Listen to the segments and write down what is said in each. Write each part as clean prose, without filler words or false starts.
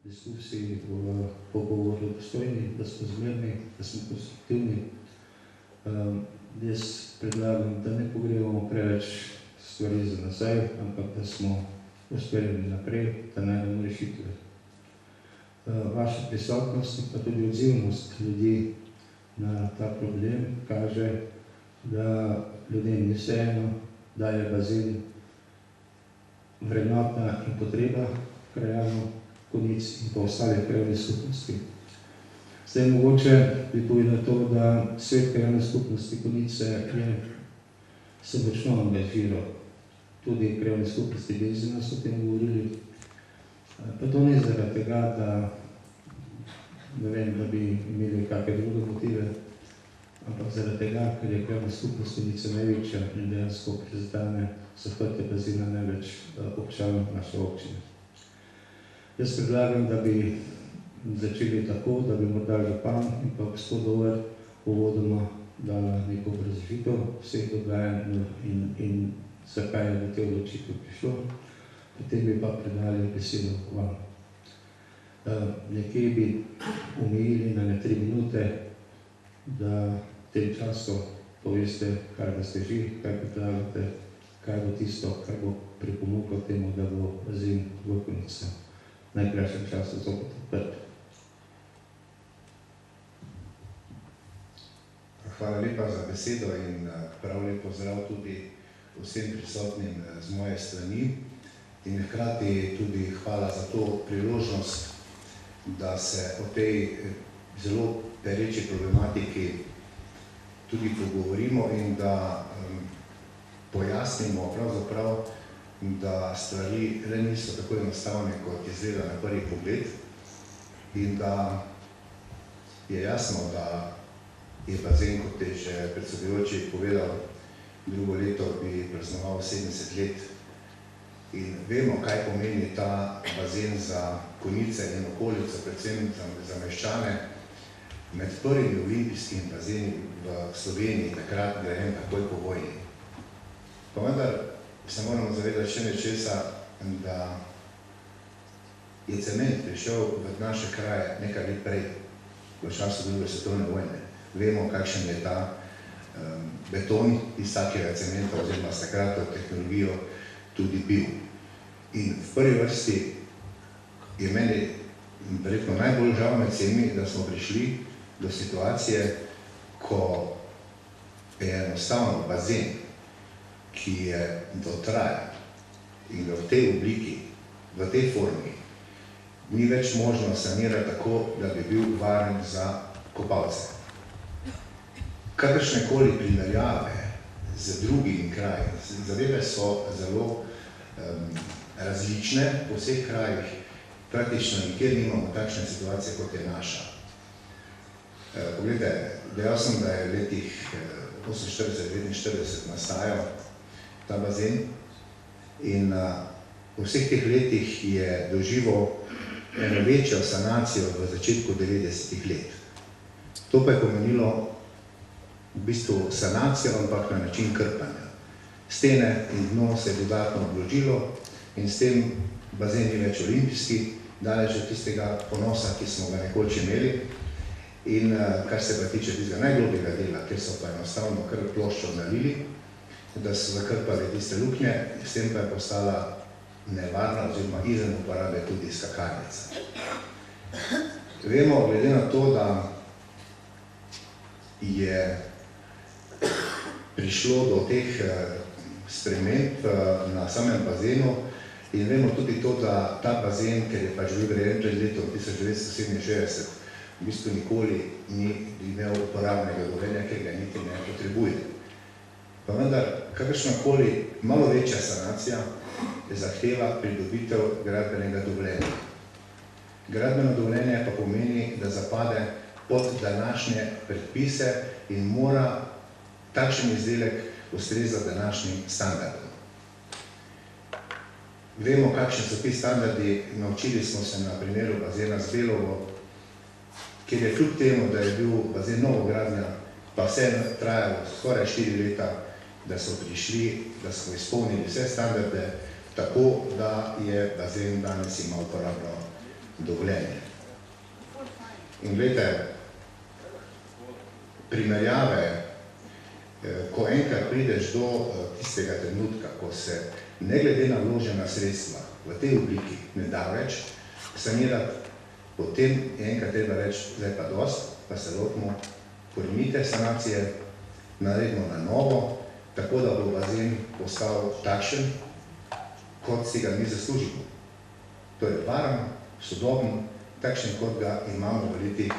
diskusiji, v pogovoru dostojni, da smo zmerni, da smo konstruktivni. Jaz predlagam, da ne pogrevamo preveč stvari za nazaj, ampak da smo usmerjeni naprej, da najdemo rešitve. Vaša prisotnost in pa tudi odzivnost ljudi na ta problem kaže, da ljudem ni vseeno, da je bazen vrednota in potreba krajanov Konjic in pa ostalih krajevnih skupnosti. Zdaj mogoče bi povedal to, da svet krajevne skupnosti Konjice se močno angažiral. Tudi krajevne skupnosti Bezina so o tem govorili. Pa to ni zaradi tega, da bi imeli kakšne druge motive, ampak zaradi tega, ker je krajevna skupnost Konjice največja in dejansko prizadene zaprtje bazena največ občanov naše občine. Jaz predlagam, da bi začeli tako, da bi morda župan in pa gospod Dover uvodoma dala neko obrazložitev vseh dogajanj in zakaj je do te odločitve prišlo. Potem bi pa predali besedo vam. Nekje bi omejili na 3 minute, da v tem času poveste, kaj da ste že, kaj predlagate, kaj bo tisto, kar bo pripomoglo temu, da bo bazen v Konjici v najkrajšem času zopet odprt. Hvala lepa za besedo in prav lep pozdrav tudi vsem prisotnim z moje strani. In hkrati tudi hvala za to priložnost, da se o tej zelo pereči problematiki tudi pogovorimo in da pojasnimo pravzaprav, da stvari le niso tako enostavne, kot izgleda na prvi pogled in da je jasno, da je bazen, kot je že predsedujoči povedal, drugo leto bi praznoval 70 let. In vemo, kaj pomeni ta bazen za Konjice in okolico, predvsem za meščane. Med prvimi olimpijskimi bazeni v Sloveniji takrat grajen takoj po vojni. Pa vendar se moramo zavedati še nečesa, da je cement prišel v naše kraje nekaj let prej, v času druge svetovne vojne. Vemo, kakšen je ta beton iz takega cementa oziroma s takratno tehnologijo tudi bil. In v prvi vrsti je meni verjetno najbolj žal med vsemi, da smo prišli do situacije, ko je enostavno bazen, ki je dotrajan in v tej obliki, v tej formi, ni več možno sanirati tako, da bi bil varen za kopalce. Kakršnekoli primerjave z drugimi kraji, zadeve so zelo različne po vseh krajih, praktično nikjer nimamo takšne situacije, kot je naša. Poglejte, dejal sem, da je v letih 48-49 nastajal ta bazen in v vseh teh letih je doživel eno večjo sanacijo v začetku 90-ih let. To pa je pomenilo v bistvu sanacijo, ampak na način krpanja. Stene in dno se je dodatno obložilo in s tem bazen ni več olimpijski, daleč od tistega ponosa, ki smo ga nekoč imeli. In kar se pa tiče tistega najglobjega dela, kjer so pa enostavno kar ploščo nalili, da so zakrpali tiste luknje, s tem pa je postala nevarna oziroma izven uporabe tudi skakalnica. Vemo, glede na to, da je prišlo do teh sprememb na samem bazenu in vemo tudi to, da ta bazen, ker je pač bil grajen pred letom 1967, v bistvu nikoli ni imel uporabnega dovoljenja, ker ga niti ne potrebuje. Pa vendar, kakršnakoli malo večja sanacija zahteva pridobitev gradbenega dovoljenja. Gradbeno dovoljenje pa pomeni, da zapade pod današnje predpise in mora takšen izdelek ustrezati današnjim standardom. Vemo, kakšni so ti standardi, naučili smo se na primeru bazena z Belovo, kjer je kljub temu, da je bil bazen novogradnja, pa vse trajalo skoraj 4 leta, da so prišli, da smo izpolnili vse standarde, tako da je bazen danes ima uporabno dovoljenje. In gledajte, primerjave, ko enkrat prideš do tistega trenutka, ko se ne glede na vložena sredstva v tej obliki ne da več sanirati, potem je enkrat treba reči, zdaj pa dost, pa se lotimo korenite sanacije, naredimo na novo, tako da bo bazen postal takšen, kot si ga mi zaslužimo. To je varen, sodoben, takšen, kot ga imamo v letih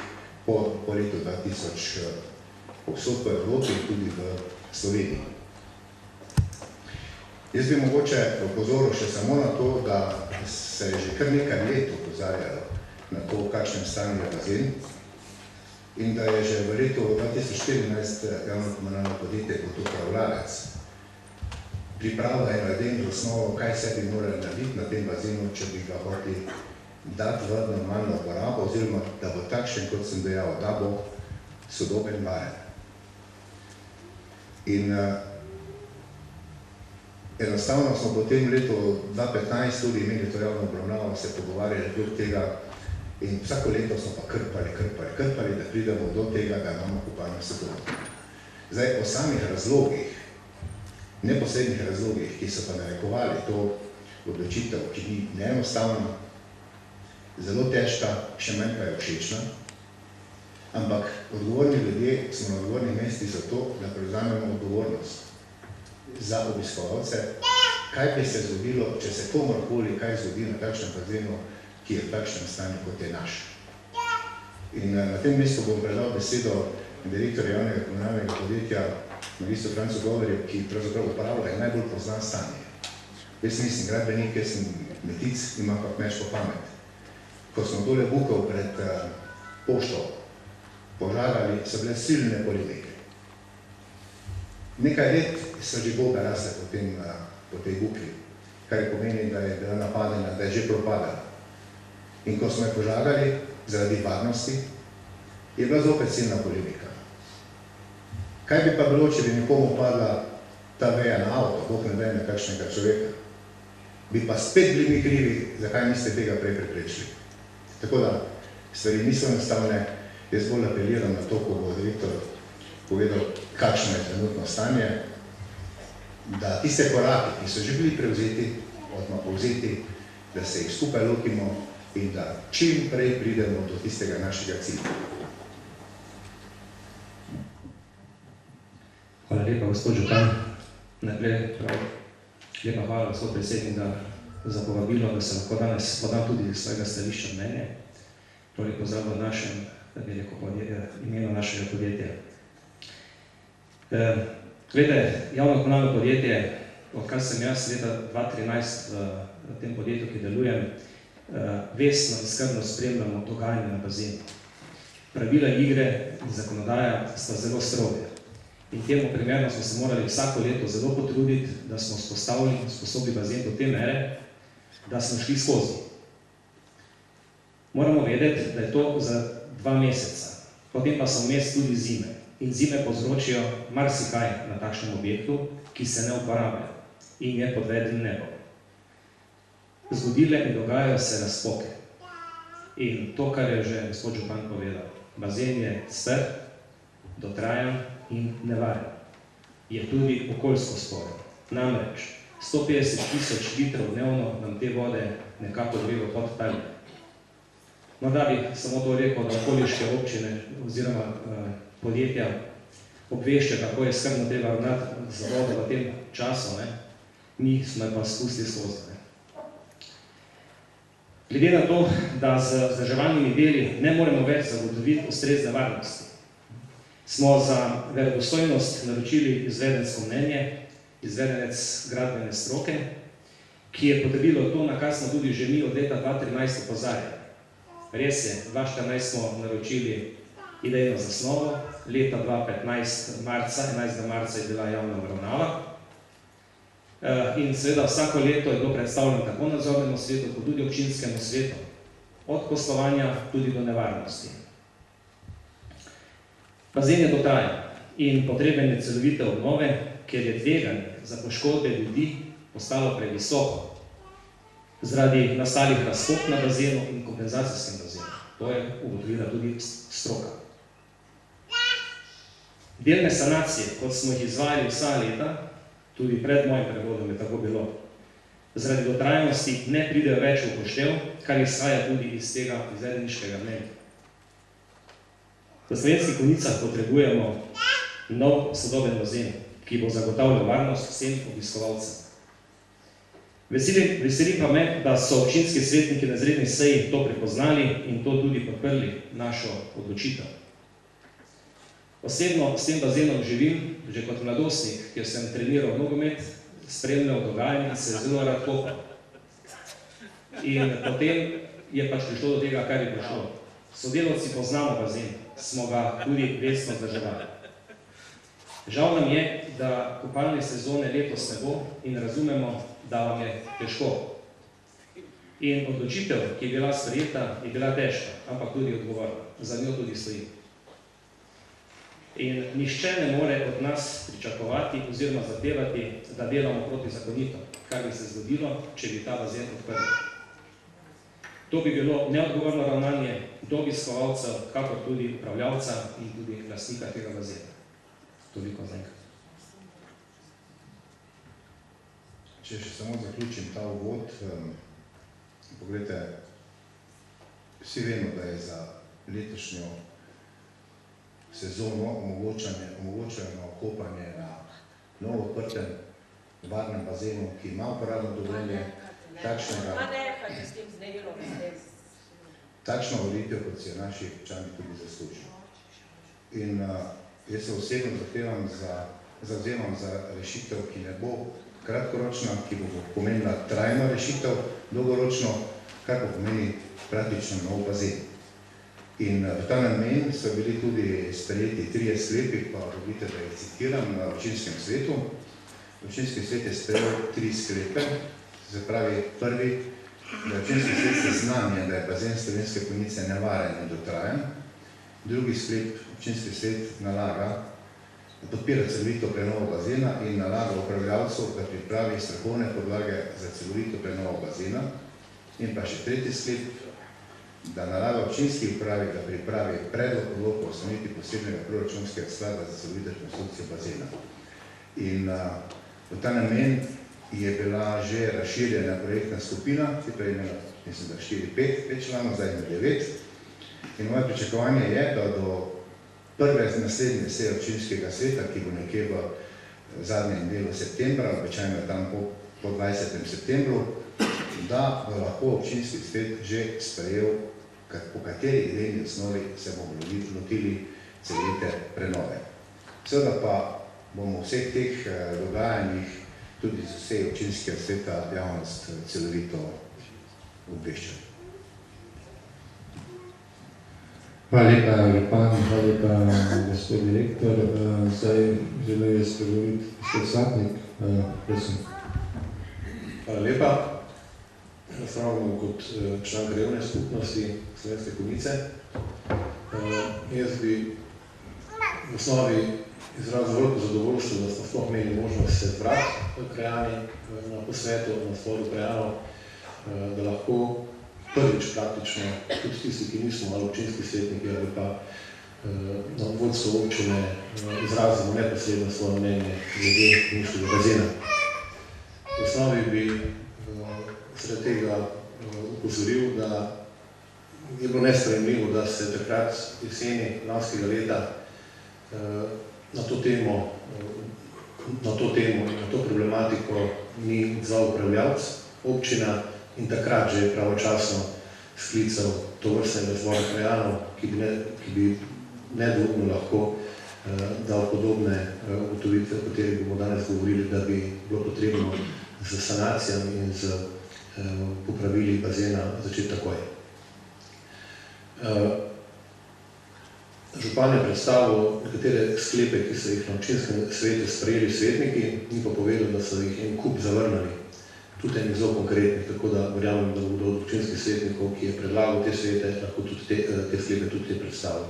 po letu 2000 povsod po Evropi in tudi v Sloveniji. Jaz bi mogoče opozoril še samo na to, da se je že kar nekaj let opozarjalo na to, v kakšnem stanju je bazen in da je že v letu 2014 javno komunalno podjetje kot upravljalec pripravilo eno idejno osnovo, kaj se bi morali narediti na tem bazenu, če bi ga hoteli dati v normalno uporabo, oziroma da bo takšen, kot sem dejal, da bo sodoben varen. In enostavno smo po tem letu 2015 tudi imeli to javno obravnavo, se pogovarjali glede tega in vsako leto smo pa krpali, da pridemo do tega, da imamo kopalno sodobo. Zdaj, o samih razlogih, neposrednih razlogih, ki so pa narekovali to odločitev, ki ni neenostavna, zelo težka, še manj pa je všečna, ampak odgovorni ljudje smo na odgovornih mestih za to, da prevzamemo odgovornost za obiskovalce, kaj bi se zgodilo, če se komorkoli kaj zgodi na takšnem bazenu, ki je v takšnem stanju, kot je naš. In na tem mestu bom predal besedo direktorju javnega komunalnega podjetja, magistru Francu Govorju, ki pravzaprav upravlja in najbolj pozna stanje. Jaz nisem gradbenik, jaz sem kmetic, imam pa kmečko pamet. Ko smo dole Bukov pred pošto požarali, so bile silne polemike. Nekaj let so že gobe rasle po tej Bukvi, kar pomeni, da je bila napadena, da je že propadala. In ko smo jo požarali zaradi varnosti, je bila zopet silna polemika. Kaj bi pa bilo, če bi nekomu padla ta veja na avto, bog ne vem, kakšnega človeka? Bi pa spet bili mi krivi, zakaj niste tega prej preprečili. Tako da stvari niso enostavne, jaz bolj apeliram na to, ko bo direktor povedal, kakšno je trenutno stanje, da tiste korake, ki so že bili povzeti, da se jih skupaj lotimo in da čim prej pridemo do tistega našega cilja. Hvala lepa, gospod župan. Najprej lepa hvala, gospod predsednik, za povabilo, da se lahko danes podam tudi svojega stališča mnenja. Prav lepo pozdrav v našem imenu našega podjetja. Glede, javno komunalno podjetje, odkar sem jaz leta 2013 v tem podjetju, ki delujem, vestno in skrbno spremljamo dogajanje na bazenu. Pravila igre in zakonodaja sta zelo stroge. In temu primerno smo se morali vsako leto zelo potruditi, da smo sposobili bazen do te mere, da smo šli skozi. Moramo vedeti, da je to za 2 meseca. Potem pa so vmes tudi zime. In zime povzročijo marsikaj na takšnem objektu, ki se ne uporablja in je pod vedrim nebom. Zgodile in dogajajo se razpoke. In to, kar je že gospod župan povedal, bazen je star, dotrajan in nevaren. Je tudi okoljsko sporen. Namreč 150 000 litrov dnevno nam te vode nekako dobijo pod talje. Morda bi samo to rekel, da okoliške občine oziroma podjetja obvešča, kako je skrbno treba ravnati za vodo v tem času, mi smo pa spustili skozi. Glede na to, da z vzdrževalnimi deli ne moremo več zagotoviti ustrezne varnosti, smo za verodostojnost naročili izvedensko mnenje, izvedenec gradbene stroke, ki je potrdilo to, na kar smo tudi že mi od leta 2013 opozarjali. Res je, 2014 smo naročili idejno zasnovo, leta 2015 marca, 11. marca je bila javna obravnava. In seveda vsako leto je bilo predstavljeno tako nadzornemu svetu, kot tudi občinskemu svetu, od poslovanja tudi do nevarnosti. Bazen je dotrajan in potreben je celovite obnove, ker je tveganje za poškodbe ljudi postalo previsoko. zaradi nastalih razkop na bazenu in kompenzacijskem bazenu. To je ugotovila tudi stroka. Delne sanacije, kot smo jih izvajali vsa leta, tudi pred mojim prevodom je tako bilo, zaradi dotrajnosti ne pridejo več v upoštev, kar izhaja tudi iz tega izvedeniškega mnenja. V Slovenskih Konjicah potrebujemo nov sodoben bazen, ki bo zagotavljal varnost vsem obiskovalcem. Veseli pa me, da so občinski svetniki na izredni seji to prepoznali in to tudi podprli našo odločitev. Osebno s tem bazenom živim, že kot mladostnik, kjer sem treniral nogomet, spremljal dogajanje in se zelo rad kopal. In potem je pač prišlo do tega, kar je prišlo. Sodelavci poznamo bazen, smo ga tudi vestno vzdrževali. Žal nam je, da kopalne sezone letos ne bo in razumemo, da vam je težko. In odločitev, ki je bila sprejeta, je bila težka, ampak tudi odgovorna. Za njo tudi stojim. In nihče ne more od nas pričakovati oziroma zahtevati, da delamo protizakonito, kar bi se zgodilo, če bi ta bazen odprli. To bi bilo neodgovorno ravnanje do obiskovalcev, kakor tudi upravljavca in tudi lastnika tega bazena. Toliko zaenkrat. Če še samo zaključim ta uvod, poglejte, vsi vemo, da je za letošnjo sezono omogočeno kopanje na novo odprtem varnem bazenu, ki ima uporabno dovoljenje, takšno volitev, kot si naši občani tudi zaslužijo. In jaz se osebno zavzemam za rešitev, ki ne bo kratkoročna, ki bo pomenila trajno rešitev, dolgoročno, kar pa pomeni praktično nov bazen. In v ta namen so bili tudi sprejeti 3 sklepi, pa dobite, da jih citiram, na občinskem svetu. Občinski svet je sprejel 3 sklepe, se pravi prvi, da je občinski svet seznanjen, da je bazen Slovenske Konjice nevaren in dotrajen. Drugi sklep, občinski svet nalaga, podpira celovito prenovo bazena in nalaga upravljavcu, da pripravi strokovne podlage za celovito prenovo bazena. In pa še tretji sklep, da nalaga občinski upravi, da pripravi predlog odloka o ustanovitvi posebnega proračunskega sklada za celovito rekonstrukcijo bazena. In v ta namen je bila že razširjena projektna skupina, ki prej imela, mislim, da 4-5 članov, zdaj ima 9. In moje pričakovanje je, da do prve naslednje seje občinskega sveta, ki bo nekje v zadnjem delu septembra, običajno je tam po 20. septembru, da bo lahko občinski svet že sprejel, po kateri idejni osnovi se bomo lotili celovite prenove. Seveda pa bomo v vseh teh dogajanjih tudi z vsej občinskega sveta javnost celovito obveščali. Hvala lepa, župan, hvala lepa, gospod direktor. Zdaj želel je spregovoriti gospod Slatnik, prosim. Hvala lepa. Nastavljamo kot član krajevne skupnosti Slovenske Konjice. Jaz bi v osnovi izrazil veliko zadovoljstvo, da smo sploh imeli možnost se zbrati krajani na posvetu, na sporu krajanov, da lahko prvič praktično, tudi tisti, ki nismo ali občinski svetniki ali pa na vodstvo občine, izrazimo neposredno svoje mnenje glede Konjiškega bazena. V osnovi bi zaradi tega upozoril, da je bilo nesprejemljivo, da se takrat jeseni lanskega leta na to temo in na to problematiko ni odzval upravljavec, občina in takrat že pravočasno sklical tovrstnega zbora krajanov, ki bi nedvoumno lahko dal podobne ugotovitve, o katerih bomo danes govorili, da bi bilo potrebno z sanacijami in z popravili bazena začeti takoj. Župan je predstavil nekatere sklepe, ki so jih na občinskem svetu sprejeli svetniki, in pa povedal, da so jih en kup zavrnili. Tudi en zelo konkretni, tako da verjamem, da bodo od občinskih svetnikov, ki je predlagal te svete, lahko tudi te sklepe tudi predstavil.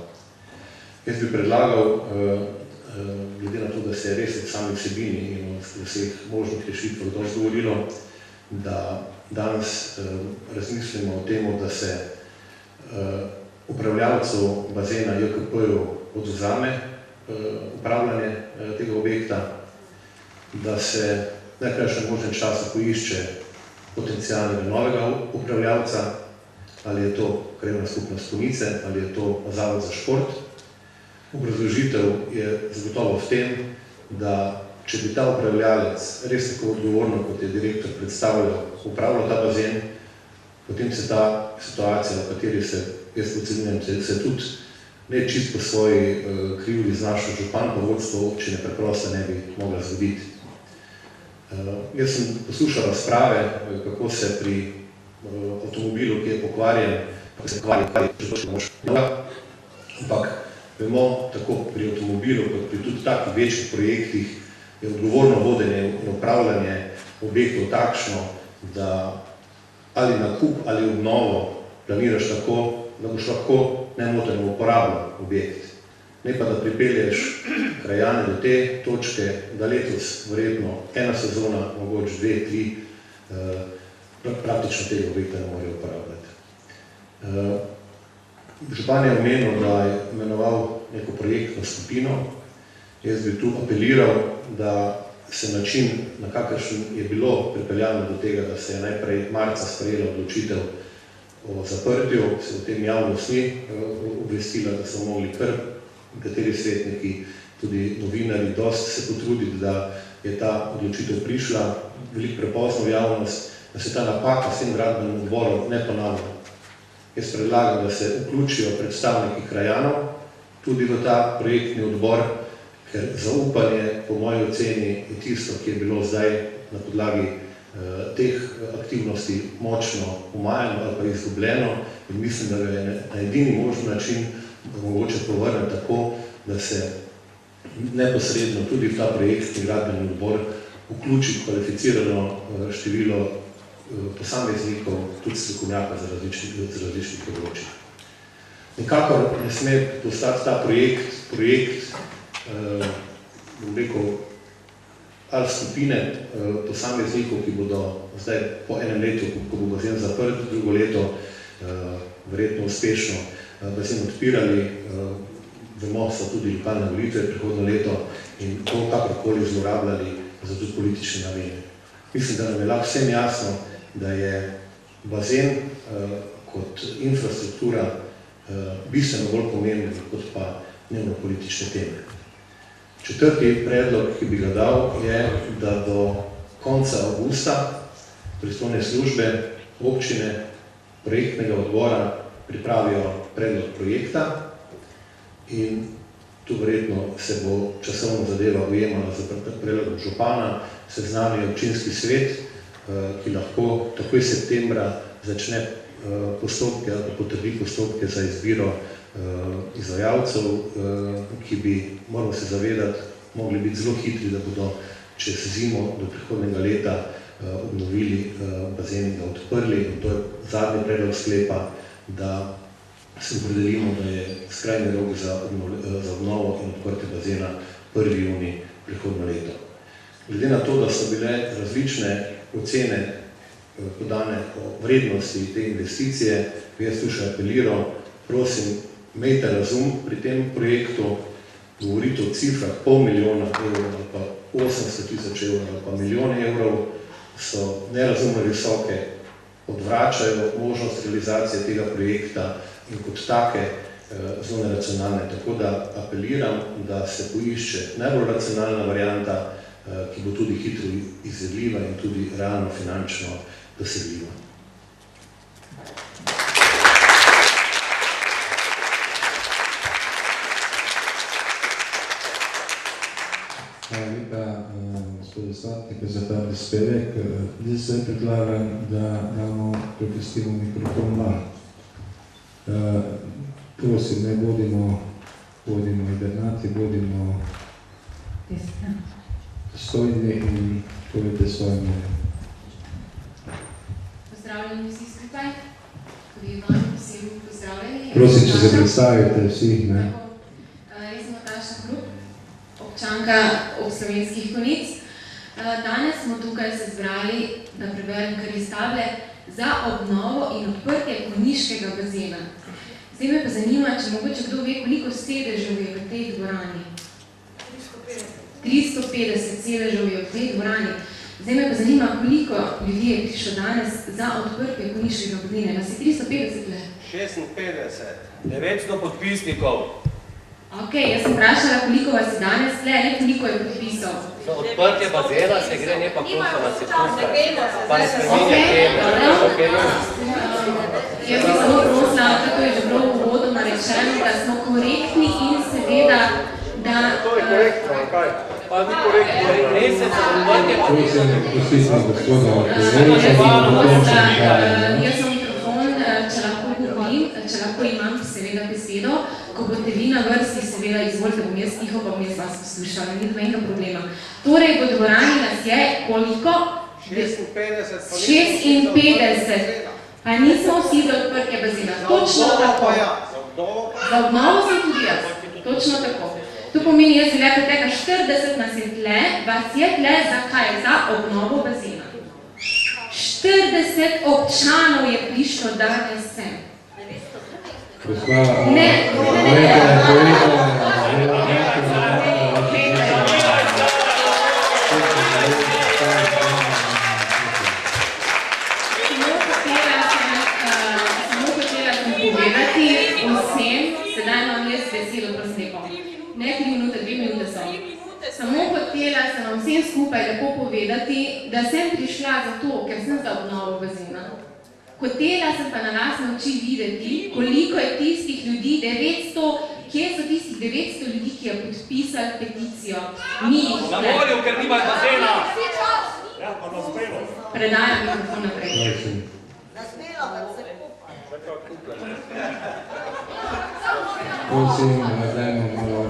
Jaz bi predlagal, glede na to, da se je res od sami vsebini in od vseh možnih rešitvah dosti govorilo, da danes razmislimo o tem, da se upravljavcu bazena JKP-ju odvzame upravljanje tega objekta, da se v najkrajšem možnem času poišče potencialnega novega upravljavca, ali je to Krajevna skupnost Konjice, ali je to Zavod za šport. Obrazložitev je zagotovo v tem, da če bi ta upravljalec res tako odgovorno, kot je direktor predstavljal, upravljal ta bazen, potem se ta situacija, v kateri se, jaz ocenjujem, se tudi ne čist po svoji krivdi znašel župan, pa vodstvo občine preprosto ne bi mogla zgoditi. Jaz sem poslušal razprave, kako se pri avtomobilu, ki je pokvarjen, pa se kvari, ampak vemo, tako pri avtomobilu, kot pri tudi takih večjih projektih, je odgovorno vodenje in upravljanje objektov takšno, da ali nakup ali obnovo planiraš tako, da boš lahko nemoteno uporabljal objekt. Ne pa, da pripelješ krajane do te točke, da letos verjetno ena sezona, mogoče 2, 3, praktično tega objekta ne morejo uporabljati. Župan je omenil, da je imenoval neko projektno skupino. Jaz bi tu apeliral, da se način, na kakršen je bilo pripeljano do tega, da se je najprej marca sprejela odločitev o zaprtju, se v tem javnost ni obvestila, da so mogli kar nekateri svetniki, tudi novinarji, dosti se potruditi, da je ta odločitev prišla veliko prepozno v javnost, da se ta napaka s tem gradbenim odborom ne ponavlja. Jaz predlagam, da se vključijo predstavniki krajanov tudi v ta projektni odbor, ker zaupanje, po moji oceni, je tisto, ki je bilo zdaj na podlagi teh aktivnosti močno umajeno ali pa izgubljeno in mislim, da ga je na edini možen način mogoče povrniti tako, da se neposredno tudi v ta projektni gradbeni odbor vključi kvalificirano število posameznikov, tudi strokovnjaka za različnih področij. Nikakor ne sme postati ta projekt bom rekel, ali skupine posameznikov, ki bodo zdaj po enem letu, ko bo bazen zaprt, drugo leto verjetno uspešno bazen odpirali, vemo, so tudi lokalne volitve prihodno leto in to kakorkoli zlorabljali za tudi politične namene. Mislim, da nam je lahko vsem jasno, da je bazen kot infrastruktura bistveno bolj pomemben kot pa dnevno politične teme. Četrti predlog, ki bi ga dal, je, da do konca avgusta pristojne službe, občine, projektnega odbora pripravijo predlog projekta in tu verjetno se bo časovna zadeva ujemala za predlog župana, seznani občinski svet, ki lahko takoj septembra začne postopke ali potrdi postopke za izbiro izvajalcev, ki bi, moramo se zavedati, mogli biti zelo hitri, da bodo čez zimo do prihodnega leta obnovili bazen in ga odprli. In to je zadnji predlog sklepa, da se opredelimo, da je skrajni rok za obnovo in odprte bazena 1. junij prihodnje leto. Glede na to, da so bile različne ocene podane o vrednosti te investicije, bi jaz tu še apeliral, prosim, imejte razum pri tem projektu, govorite o cifrah $500 000 ali pa 800 000 evrov ali pa milijon evrov, so nerazumno visoke, odvračajo možnost realizacije tega projekta in kot take zelo neracionalne. Tako da apeliram, da se poišče najbolj racionalna varianta, ki bo tudi hitro izvedljiva in tudi realno finančno dosegljiva. Hvala lepa, gospod Slatnik, za ta prispevek. Zdaj se predlagam, da damo prepustimo mikrofon vam. Prosim, ne bodimo ibernati, bodimo stojni in povete svoje mnenje. Pozdravljeni vsi skupaj, tudi vam posebno pozdravljeni. Prosim, če se predstavite vsi, ne? Jaz sem Nataša Krup, občanka Obslovenskih Konjic. Danes smo tukaj se zbrali, da preberem kar iz table, za obnovo in odprtje konjiškega bazena. Zdaj me pa zanima, če mogoče kdo ve, koliko sedežev je v tej dvorani. 350 sedežev je v tej dvorani. Zdaj me pa zanima, koliko ljudi je prišlo danes za odprtje konjiškega bazena. Vas je 350 le? 56, 900 podpisnikov. Ok, jaz sem vprašala, koliko vas je danes le, ne koliko je podpisal. Za odprtje bazena se gre, ne pa prosto nas je tukaj. Pa ne spreminja teme. Jaz bi samo prosila, to je že bilo uvodno narečeno, da smo korektni in seveda, da... To je korektno, kaj? Pa ni korektno, ne se za odprtje bazena. Jaz sem mikrofon, če lahko govorim, če lahko imam seveda besedo, ko boste vi na vrsti, seveda izvolite, bom jaz tiho, pa bom jaz vas poslušala, ni dobenega problema. Torej, v dvorani nas je koliko? 56. Pa nismo vsi za odprtje bazena. Točno tako. Za obnovo sem tudi jaz. Točno tako. To pomeni, jaz bi rekla tega 40 nas je tle, vas je tle, zakaj? Za obnovo bazena. 40 občanov je prišlo danes sem. Ne. Sedaj imam jaz besedo, prosim, ne 3 minute, 2 minute so. Samo hotela sem vam vsem skupaj lepo povedati, da sem prišla zato, ker sem za obnovo bazena. Hotela sem pa na lastne oči videti, koliko je tistih ljudi, 900, kje so tistih 900 ljudi, ki je podpisali peticijo. Ni jih Na morju, ker nimajo bazena. Predajam mikrofon naprej. Prosim, dajmo malo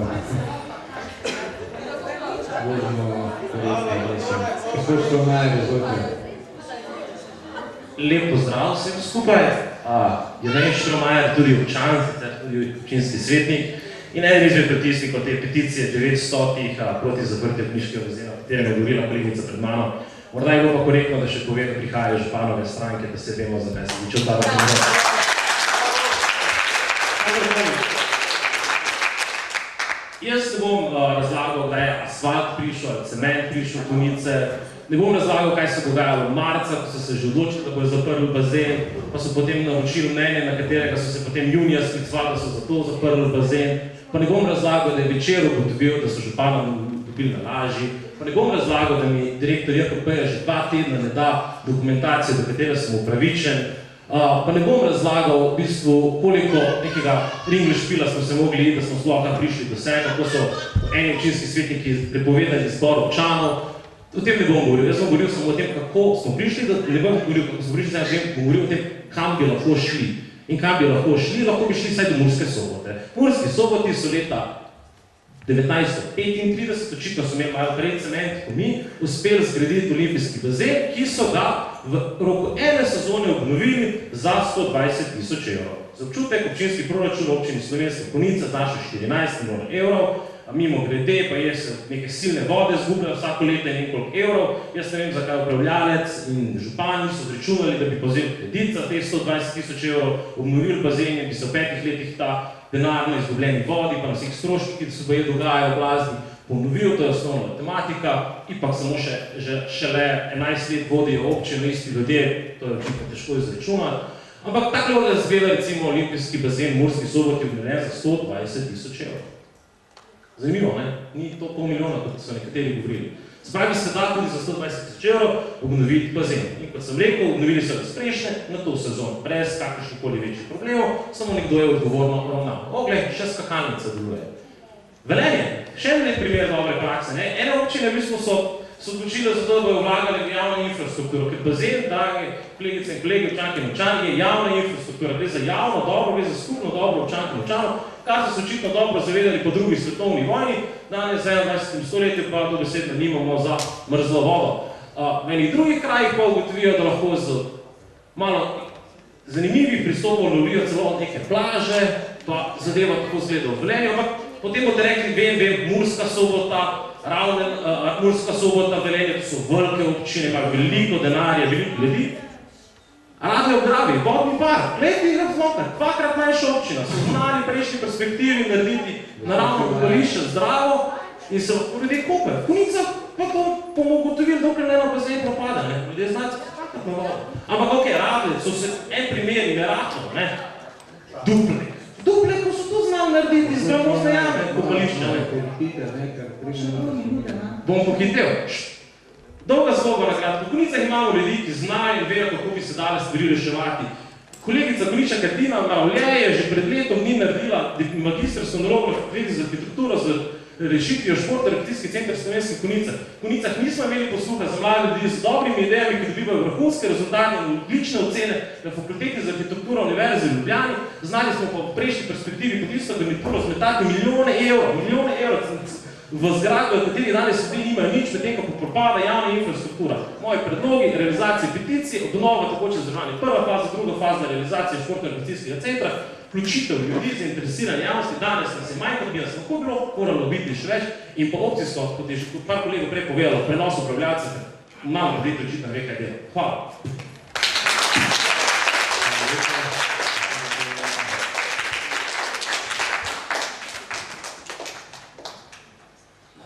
božno korektno. Gospod Štromaj, izvolite. Lep pozdrav vsem skupaj. Jernej Štromajer, tudi občan, tudi občinski svetnik in eden izmed podpisnikov te peticije 900 proti zaprtju konjiškega bazena, o katerem je govorila kolegica pred mano. Morda je bilo pa korektno, da še pove, da prihajajo županove stranke, da se vemo, zakaj se tiče ta razlog. Jaz ne bom razlagal, da je asfalt prišel, cement prišel v Konjice, ne bom razlagal, kaj se dogajalo v marca, ko so se že odločili, da bojo zaprli bazen, pa so potem naročili mnenje, na katerega so se potem junija sklicovali, da so zato zaprli bazen, pa ne bom razlagal, da je večer ugotovil, da so županom dobili na laži, pa ne bom razlagal, da mi direktor JKP-ja že 2 tedna ne da dokumentacije, do katere sem upravičen, pa ne bom razlagal v bistvu, koliko nekega ringlišpila smo se mogli iti, da smo sploh prišli do sem, kako so eni občinski svetniki prepovedali zbor občanov. O tem ne bom govoril, jaz bom govoril samo o tem, kako smo prišli, ne bom govoril, kako smo prišli, sem govoril o tem, kam bi lahko šli. In kam bi lahko šli, lahko bi šli vsaj do Murske Sobote. Murski Soboti so leta 1935, očitno so imeli malo prej cement, ko mi, uspeli zgraditi olimpijski bazen, ki so ga v roku ene sezone obnovili za 120 000 evrov. Za občutek, občinski proračun v občini Slovenske Konjice znaša 14 milijonov evrov, mimo grede pa je se neke silne vode zgubljajo vsako leto in nekoliko evrov. Jaz ne vem, zakaj upravljalec in župani so zračunali, da bi povzeli kredit za te 120 000 evrov, obnovili bazen in bi se v 5 letih ta denar na izgubljeni vodi, pa na vseh stroških, ki se boje dogajajo v Blazni, ponovil, to je osnovna matematika, ipak samo šele 11 let vodijo občine, isti ljudje, to je očitno težko izračunati. Ampak tako da zgleda recimo olimpijski bazen Murski Soboti obnovljen za 120 000 evrov. Zanimivo, ne? Ni to pol milijona, kot so nekateri govorili. Spravi se da tudi za 120 000 evrov obnoviti bazen. In kot sem rekel, obnovili so ga sprešne na to sezono, brez kakršnihkoli večjih problemov, samo nekdo je odgovorno ravnal. Oglej, še skakalnica deluje. Velenje, še en primer dobre prakse, ne? Ene občine v bistvu so odločile za to, da bojo vlagali v javno infrastrukturo, ker bazen, dragi kolegice in kolegi, občanke in občani, je javna infrastruktura, gre za javno dobro, gre za skupno dobro občanke in občanov, kar so se očitno dobro zavedali po drugi svetovni vojni, danes v 21. stoletju pa dobesedno nimamo za mrzlo vodo. V enih drugih krajih pa ugotovijo, da lahko z malo zanimivih pristopov lovijo celo neke plaže, pa zadeva tako zgleda v Velenju, ampak potem boste rekli, vem, Murska Sobota, Murska Sobota, Velenje, to so velike občine, imajo veliko denarja, veliko ljudi. Radlje ob Dravi, vodni park, letni razloka, 2-krat manjša občina, so znali prejšnji perspektivi narediti naravno pokolišče zdravo in se ljudje kopajo. Konica pa to bomo ugotovili, dokler ne pa zdaj propada, ne? Ljudje znati kakrat na vodo. Ampak ok, Radlje, so se en primer in Meratov, ne? Duplek, ko so to znali narediti iz gramozne jame, kopališče, ne? Bom pohitev. Dolga zgodba na kratko. V Konicah imamo ljudi, ki znajo in vejo, kako bi se dale stvari reševati. Kolegica Koniča Katina Mravlje je že pred letom dni naredila magistrsko nalogo na fakulteti za arhitekturo z rešitvijo športno-rekreacijski center Slovenskih Konicah. V Konicah nismo imeli posluha za mlade ljudi z dobrimi idejami, ki dobivajo vrhunske rezultate in odlične ocene na fakulteti za arhitekturo Univerze v Ljubljani. Znali smo pa v prejšnji perspektivi pod isto garnituro zmetati milijone evrov v zgradbo, v kateri danes ljudi nimajo nič, medtem ko propada javna infrastruktura. Moji predlogi, realizacije peticij, obnova takoče zdržanje prva faza, druga faza realizacije športno-rekreacijskega centra, vključitev ljudi, zainteresirane javnosti, danes nas je manj, kot bi nas lahko bilo, moralo biti še več in pa opcijsko, kot je že par kolegov prej povedalo, prenos upravljalcev, imamo biti očitno ve, kaj delo. Hvala.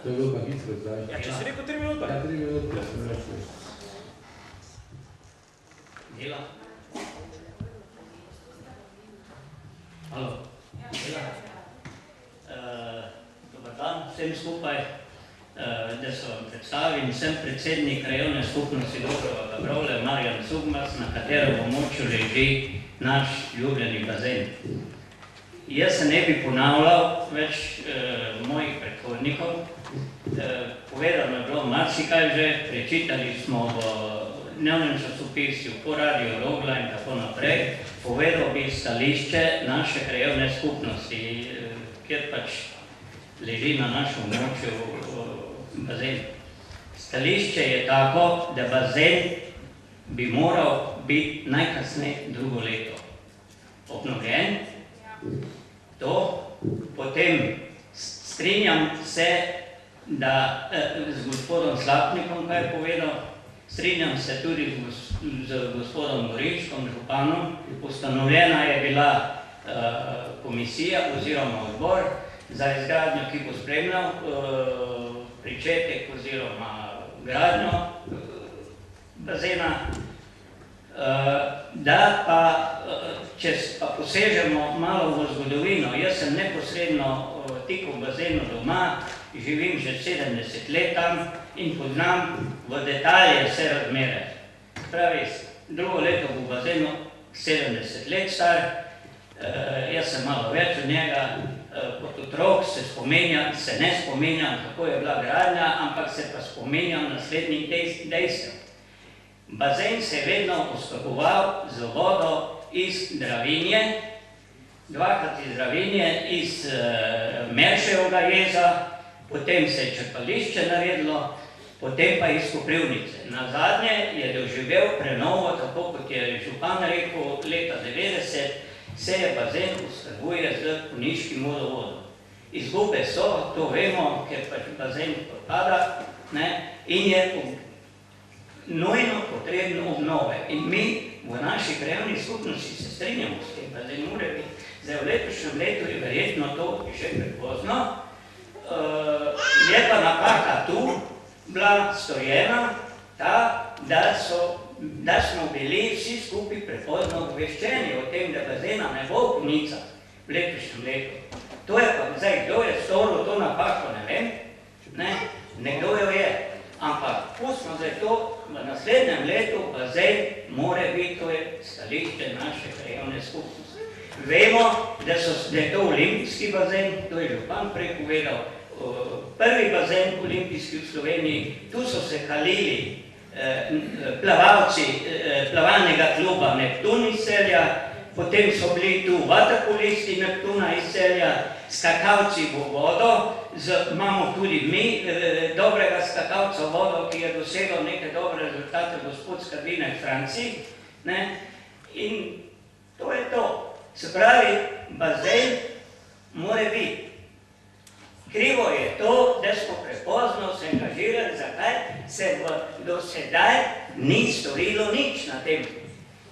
To je bilo pa hitro zdaj. Ja, če si rekel 3 minute. Ja, 3 minute, sem rekel. Dela. Halo. Dela. Dobar dan vsem skupaj. Da se vam predstavim, sem predsednik krajevne skupnosti Dobrovega Gravlja, Marjan Sugmas, na katerem območju leži naš ljubljeni bazen. Jaz se ne bi ponavljal več mojih predhodnikov. Povedano je bilo marsikaj že, prečitali smo v dnevnem časopisju, po Radio Rogla in tako naprej. Povedal bi stališče naše krajevne skupnosti, kjer pač leži na našem območju bazen. Stališče je tako, da bazen bi moral biti najkasneje drugo leto obnovljen. To, potem strinjam se, da z gospodom Slapnikom, kaj je povedal, strinjam se tudi z gospodom Goričkom, županom. Ustanovljena je bila komisija oziroma odbor za izgradnjo, ki bo spremljal pričetek oziroma gradnjo bazena. Da pa, če pa posežemo malo v zgodovino, jaz sem neposredno tik v bazenu doma, živim že 70 let tam in poznam v detalje vse razmere. Pravi, drugo leto v bazenu 70 let star, jaz sem malo več od njega, kot otrok se ne spominjam, kako je bila gradnja, ampak se pa spominjam naslednjih dejstev. Bazen se je vedno oskrboval z vodo iz Dravinje, dvakrat iz Dravinje, iz Merševega jeza, potem se je črpališče naredilo, potem pa iz Koprivnice. Nazadnje je doživel prenovo, tako kot je župan rekel, leta 90 se je bazen oskrbuje z Konjiškim vodovodom. Izgube so, to vemo, ker pač bazen propada in je nujno potrebno obnove. In mi v naši krajevni skupnosti se strinjamo s tem, da ne more biti. Zdaj v letošnjem letu je verjetno to še prepozno. Je pa napaka tu bila storjena ta, da smo bili vsi skupaj prepozno obveščeni o tem, da bazena ne bo v Konicah v letošnjem letu. To je pa zdaj, kdo je storil to napako, ne vem, nekdo jo je. Ampak pustimo zdaj to, v naslednjem letu bazen more biti, to je stališče naše krajevne skupnosti. Vemo, da je to olimpijski bazen, to je župan prej povedal, prvi bazen olimpijski v Sloveniji, tu so se kalili plavalci plavalnega kluba Neptun iz Celja, potem so bili tu vaterpolisti Neptuna iz Celja, skakalci v vodo, imamo tudi mi dobrega skakalca v vodo, ki je dosegel neke dobre rezultate, gospod Skrbine v Franciji. In to je to. Se pravi, bazen more biti. Krivo je to, da smo prepozno se angažirali, zakaj se do sedaj ni storilo nič na tem.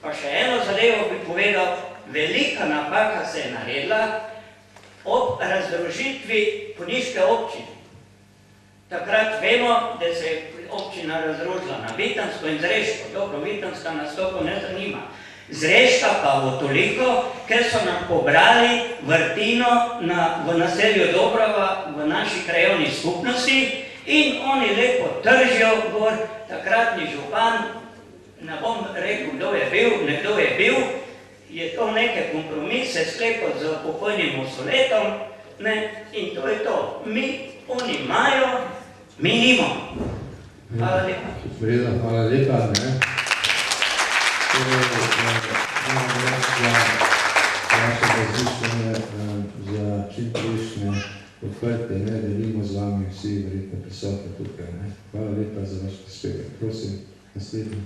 Pa še eno zadevo bi povedal, velika napaka se je naredila ob razdružitvi Konjiške občine. Takrat vemo, da se je občina razdružila na Vitansko in Zreško. Dobro, Vitanska nas toliko ne zanima. Zreška pa bo toliko, ker so nam pobrali vrtino v naselju Dobrava v naši krajovni skupnosti in oni lepo tržijo gor, takratni župan, ne bom rekel, kdo je bil, nekdo je bil, je to neke kompromise sklepal z pokojnim Mosoletom, in to je to. Oni imajo, mi nimamo. Hvala lepa. Hvala lepa. Vaše različne za čimprejšnje odprte, delimo z vami vsi verjetno prisotni tukaj. Hvala lepa za vaš prispevek. Prosim, naslednji.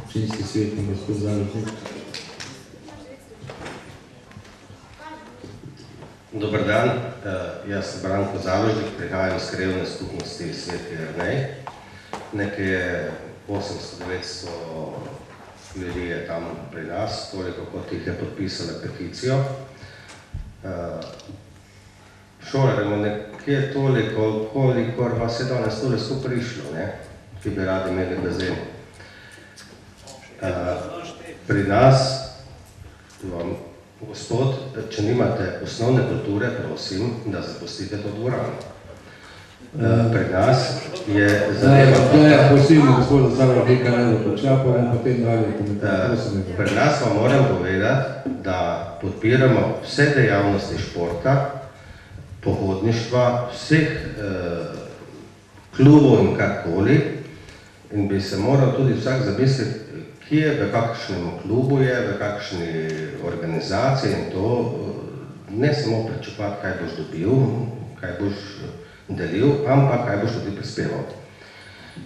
Občinski svetnik, gospod Založnik. Dober dan, jaz sem Branko Založnik, prihajam iz krajevne skupnosti Sveti Jernej. Nekaj je 800-900 ljudi je tam pri nas, toliko kot jih je podpisala peticijo. Šolarimo nekje toliko, kolikor vas je danes tole skupaj prišlo, ki bi radi imeli bazen. Pri nas, gospod, če nimate osnovne kulture, prosim, da zapustite to dvorano. Pri nas je zadeva... Prosim, gospod Založnika, ne dokonča, pa bom potem dalje komentar. Pri nas vam moram povedati, da podpiramo vse dejavnosti športa, pohodništva, vseh klubov in karkoli, in bi se moral tudi vsak zamisliti, kje, v kakšnem klubu je, v kakšni organizaciji in to, ne samo pričakovati, kaj boš dobil, kaj boš delil, ampak kaj boš tudi prispeval.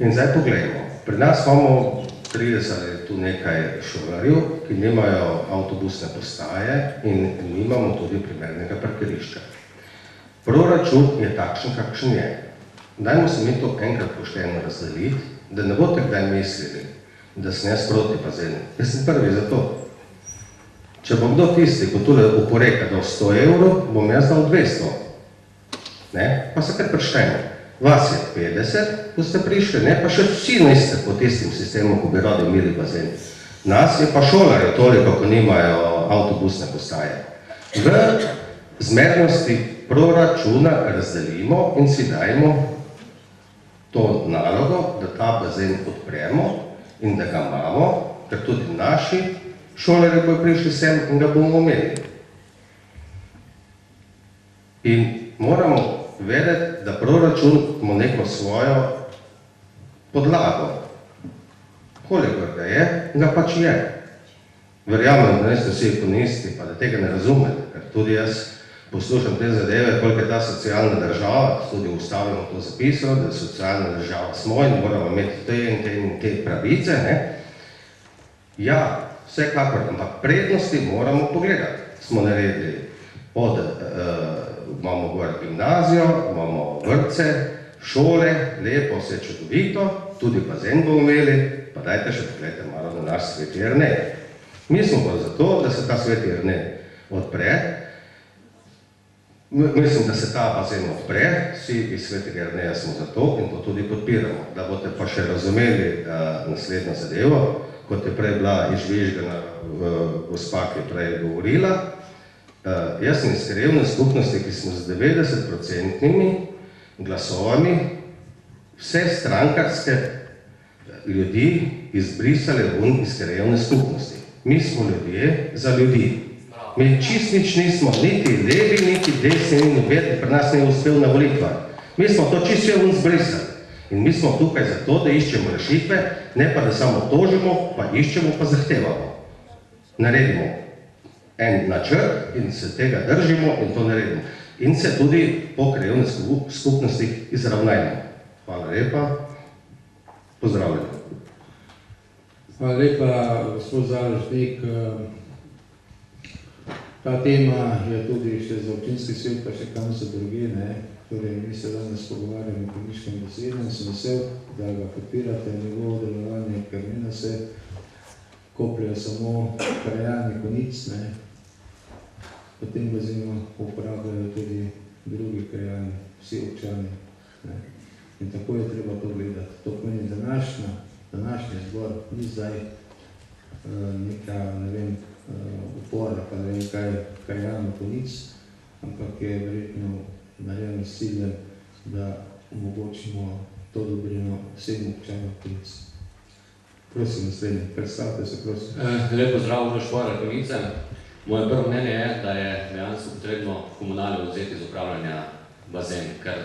In zdaj pogledajmo, pri nas imamo 30 tu nekaj šolarjev, ki nimajo avtobusne postaje in nimamo tudi primernega parkirišča. Proračun je takšen, kakšen je. Dajmo se mi to enkrat pošteno razdeliti, da ne boste kdaj mislili, da sem jaz proti bazenu. Jaz sem prvi za to. Če bo kdo tisti, ko tule oporeka dal 100 evrov, bom jaz dal 200. Pa se kar prištejmo. Vas je 50, ko ste prišli, pa še vsi niste po tistim sistemu, ko bi radi imeli bazen. Nas je pa šolarjev toliko, ko nimajo avtobusne postaje. V zmernosti proračuna razdelimo in si dajmo to nalogo, da ta bazen odpremo in da ga imamo, ker tudi naši šolarji bojo prišli sem in ga bomo imeli. In moramo vedeti, da proračun ima neko svojo podlago. Kolikor ga je, ga pač je. Verjamem, da niste vsi ekonomisti, pa da tega ne razumete, ker tudi jaz poslušam te zadeve, koliko je ta socialna država, tudi v ustavi imamo to zapisano, da je socialna država smo in moramo imeti te in te pravice. Ja, vsekakor, ampak prednosti moramo pogledati. Smo naredili imamo gor gimnazijo, imamo vrtce, šole, lepo, vse čudovito, tudi bazen bomo imeli, pa dajte še pogledajte malo na naš Sveti Jernej. Mi smo pa zato, da se ta Sveti Jernej odpre. Mislim, da se ta bazen odpre, vsi iz Svetega Jerneja smo zato in to tudi podpiramo. Da boste pa še razumeli naslednjo zadevo, kot je prej bila izžvižgana gospa, ki je prej govorila. Jaz sem iz krajevne skupnosti, ki smo z 90% glasovami vse strankarske ljudi izbrisali ven iz krajevne skupnosti. Mi smo ljudje za ljudi. Mi čist nič nismo, niti levi, niti desni, ni nobeden, pri nas ne uspel na volitvah. Mi smo to čist vse ven zbrisali. In mi smo tukaj zato, da iščemo rešitve, ne pa da samo tožimo, pa iščemo, pa zahtevamo. Naredimo en načrt in se tega držimo in to naredimo. In se tudi po krajevni skupnosti izravnajmo. Hvala lepa. Pozdravljeni. Hvala lepa, gospod Založnik. Ta tema je tudi še za občinski svet, pa še kam za druge, ne. Torej, mi se danes pogovarjamo o Konjiškem bazenu, sem vesel, da ga podpirate, njegovo delovanje, ker ne na se kopljajo samo krajani Konjic, ne. Po tem bazenu uporabljajo tudi drugi krajani, vsi občani, ne. In tako je treba to gledati. To pomeni današnji zbor ni zdaj neka, ne vem, upora, pa ne vem kaj krajano Konjic, ampak je verjetno narejeno s ciljem, da omogočimo to dobrino vsem občanom Konjic. Prosim, naslednji, predstavite se, prosim. Lep pozdrav, Uroš Šporar, Konjice. Moje prvo mnenje je, da je dejansko potrebno komunali vzeti iz upravljanja bazen, ker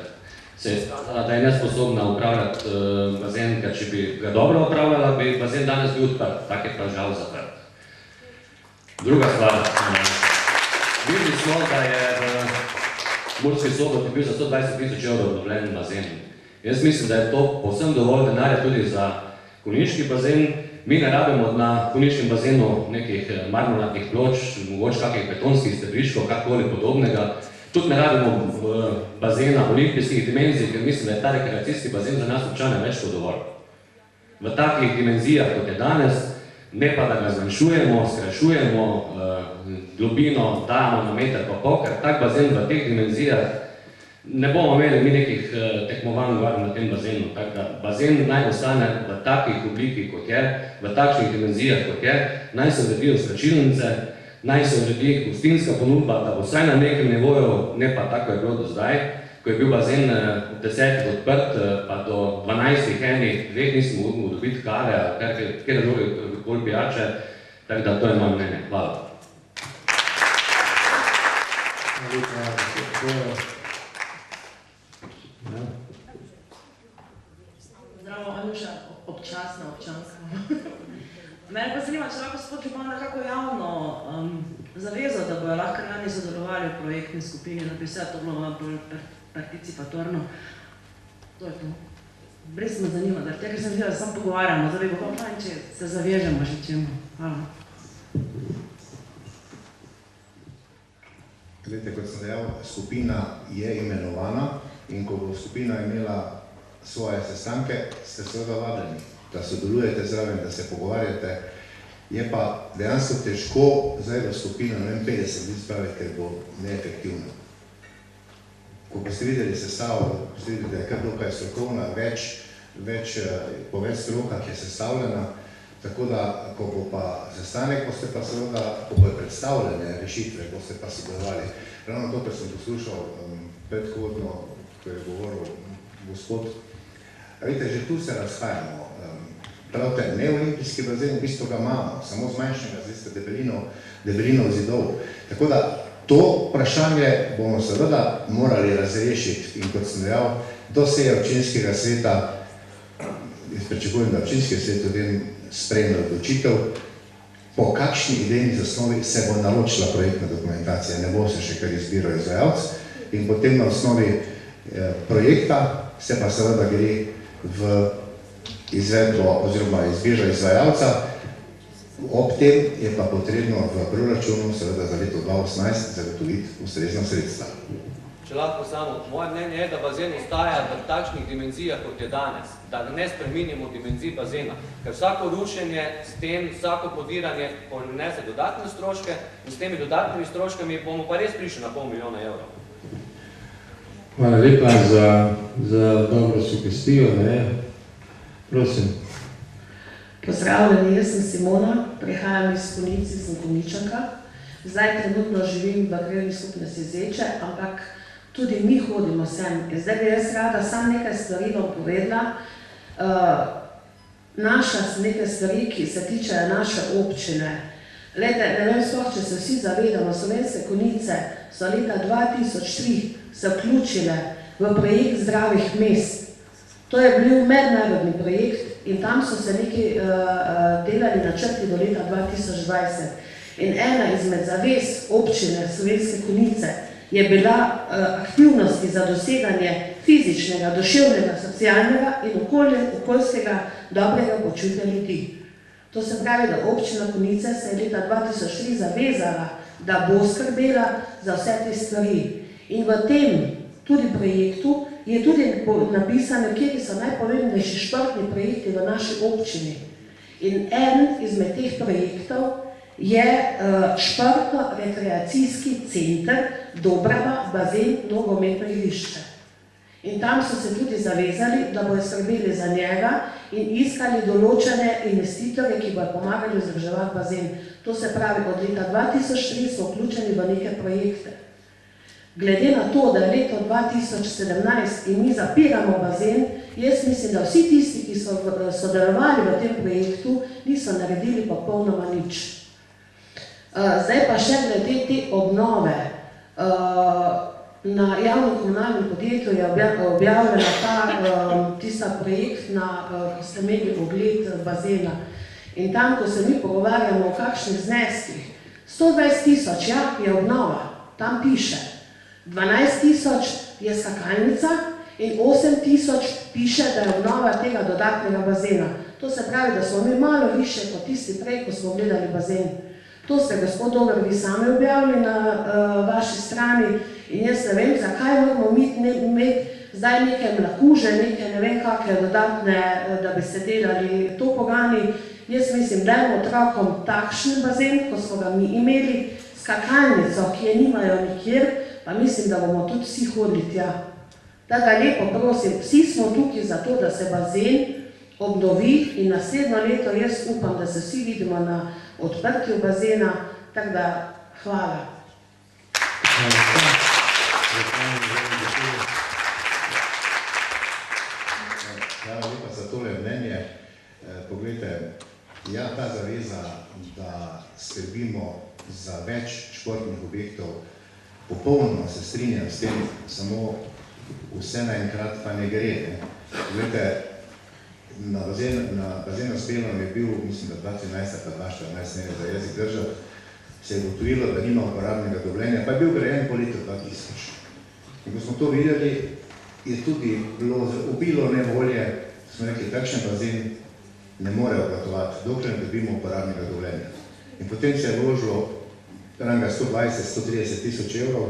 da je nesposobna upravljati bazen, ker če bi ga dobro upravljala, bi bazen danes bil odprt, tak je prav žal zaprt. Druga stvar, videli smo, da je v Murski Soboti bil za 120 000 evrov obnovljen bazen. Jaz mislim, da je to povsem dovolj denarja tudi za konjiški bazen. Mi ne rabimo na konjiškem bazenu nekih marmornatnih ploč, mogoče kakih betonskih stebriškov, kakorkoli podobnega. Tudi ne rabimo bazena olimpijskih dimenzij, ker mislim, da je ta rekreacijski bazen za nas občane več kot dovolj. V takih dimenzijah, kot je danes, ne pa da ga zmanjšujemo, skrajšujemo, globino dajemo na meter pa pol, ker tak bazen v teh dimenzijah ne bomo imeli mi nekih tekmovanj na tem bazenu. Tako da bazen naj ostane v takih obliki, kot je, v takšnih dimenzijah, kot je, naj se uredijo slačilnice, naj se uredi gostinska ponudba, da bo vsaj na nekem nivoju, ne pa tako je bilo do zdaj, ko je bil bazen ob 10 odprt, pa do 12 enih, 2 nismo mogli dobiti kave, kjer druge bolj pijače, tako da to je moje mnenje. Hvala. Zdravo, Anuša, občasna, občanska. Mene pa zanima, če lahko gospod Župan nekako javno zavezo, da bojo lahko krajani sodelovali v projektni skupini, da bi vse to bilo bolj participatorno. To je to. Brez me zanima, da ker sem videla, da samo pogovarjamo, zdaj bo pa fajn, če se zavežemo že čemu. Hvala. Glede, kot sem dejal, skupina je imenovana in ko bo skupina imela svoje sestanke, ste seveda vabljeni, da sodelujete zraven, da se pogovarjate. Je pa dejansko težko zdaj v skupino, ne vem, 50 ljudi spraviti, ker bo neefektivno. Ko pa ste videli sestavo, ste videli, da je kar dokaj strokovna, po več strokah je sestavljena, tako da, ko bo pa sestanek, boste pa seveda, ko bojo predstavljene rešitve, boste pa sodelovali. Ravno to, kar sem poslušal predhodno, ko je govoril gospod. Vidite, že tu se razhajamo. Pravite, ne olimpijski bazen, v bistvu ga imamo, samo zmanjšenega, zdaj ste debelino zidov. Tako da, to vprašanje bomo seveda morali razrešiti in kot sem dejal, do seje občinskega sveta, jaz pričakujem, da občinski svet v tem sprejme odločitev, po kakšni idejni zasnovi se bo naročila projektna dokumentacija, ne bo se še kar izbiral izvajalec in potem na osnovi projekta se pa seveda gre v izvedbo oziroma izbiro izvajalca. Ob tem je pa potrebno v proračunu seveda za leto 2018 zagotoviti ustrezna sredstva. Če lahko samo, moje mnenje je, da bazen ostaja v takšnih dimenzijah, kot je danes, da ne spreminjamo dimenzij bazena, ker vsako rušenje sten, vsako podiranje ponese dodatne stroške in s temi dodatnimi stroškami bomo pa res prišli na $500 000 evrov. Hvala lepa za dobro sugestijo, ne? Prosim. Pozdravljeni, jaz sem Simona, prihajam iz Konjic, sem Konjičanka. Zdaj trenutno živim v krajevni skupnosti Zeče, ampak tudi mi hodimo sem. Zdaj bi jaz rada samo nekaj stvari vam povedala. Naša nekaj stvari, ki se tiče naše občine. Glede, ne vem sploh, če se vsi zavedamo, Slovenske Konjice so leta 2003 se vključile v projekt zdravih mest. To je bil mednarodni projekt in tam so se neki delali načrti do leta 2020. In ena izmed zavez občine Slovenske Konjice je bila aktivnosti za doseganje fizičnega, duševnega, socialnega in okoljskega dobrega počutja ljudi. To se pravi, da občina Konjice se je leta 2003 zavezala, da bo skrbela za vse te stvari. In v tem tudi projektu je tudi napisano, kje so najpomembnejši športni projekti v naši občini. In eden izmed teh projektov je športno-rekreacijski center Dobrava, bazen, nogometno igrišče. In tam so se tudi zavezali, da bodo skrbeli za njega in iskali določene investitorje, ki bodo pomagali vzdrževati bazen. To se pravi, od leta 2003 so vključeni v neke projekte. Glede na to, da je leto 2017 in mi zapiramo bazen, jaz mislim, da vsi tisti, ki so sodelovali v tem projektu, niso naredili popolnoma nič. Zdaj pa še glede te obnove. Na javnem komunalnem podjetju je objavljena tista projektna, ko ste imeli ogled bazena. In tam, ko se mi pogovarjamo o kakšnih zneskih, 120 000, ja, je obnova, tam piše. 12 000 je skakalnica in 8 000 piše, da je obnova tega dodatnega bazena. To se pravi, da smo mi malo više kot tisti prej, ko smo gledali bazen. To ste, gospod Dober, vi sami objavili na vaši strani in jaz ne vem, zakaj moramo imeti zdaj neke mlakuže, neke ne vem kakve dodatne, da bi se delali to pogani. Jaz mislim, dajmo otrokom takšen bazen, ko smo ga mi imeli, skakalnico, ki je nimajo nikjer, pa mislim, da bomo tudi vsi hodili tja. Tako lepo prosim, vsi smo tukaj zato, da se bazen obnovi in naslednjo leto jaz upam, da se vsi vidimo na odprtju bazena, tako da hvala. Hvala lepa za tole mnenje. Poglejte, ja, ta zaveza, da skrbimo za več športnih objektov, popolnoma se strinjam s tem, samo vse naenkrat pa ne gre. Poglejte, na bazenu s pelom je bil, mislim, da 2013 pa 2014, ne za jezik držati, se je ugotovilo, da nima uporabnega dovoljenja, pa je bil grajen po letu 2000. In ko smo to videli, je tudi bilo ubilo nevolje, smo rekli, takšen bazen ne more obratovati, dokler ne dobimo uporabnega dovoljenja. In potem se je vložilo ranga 120-130 tisoč evrov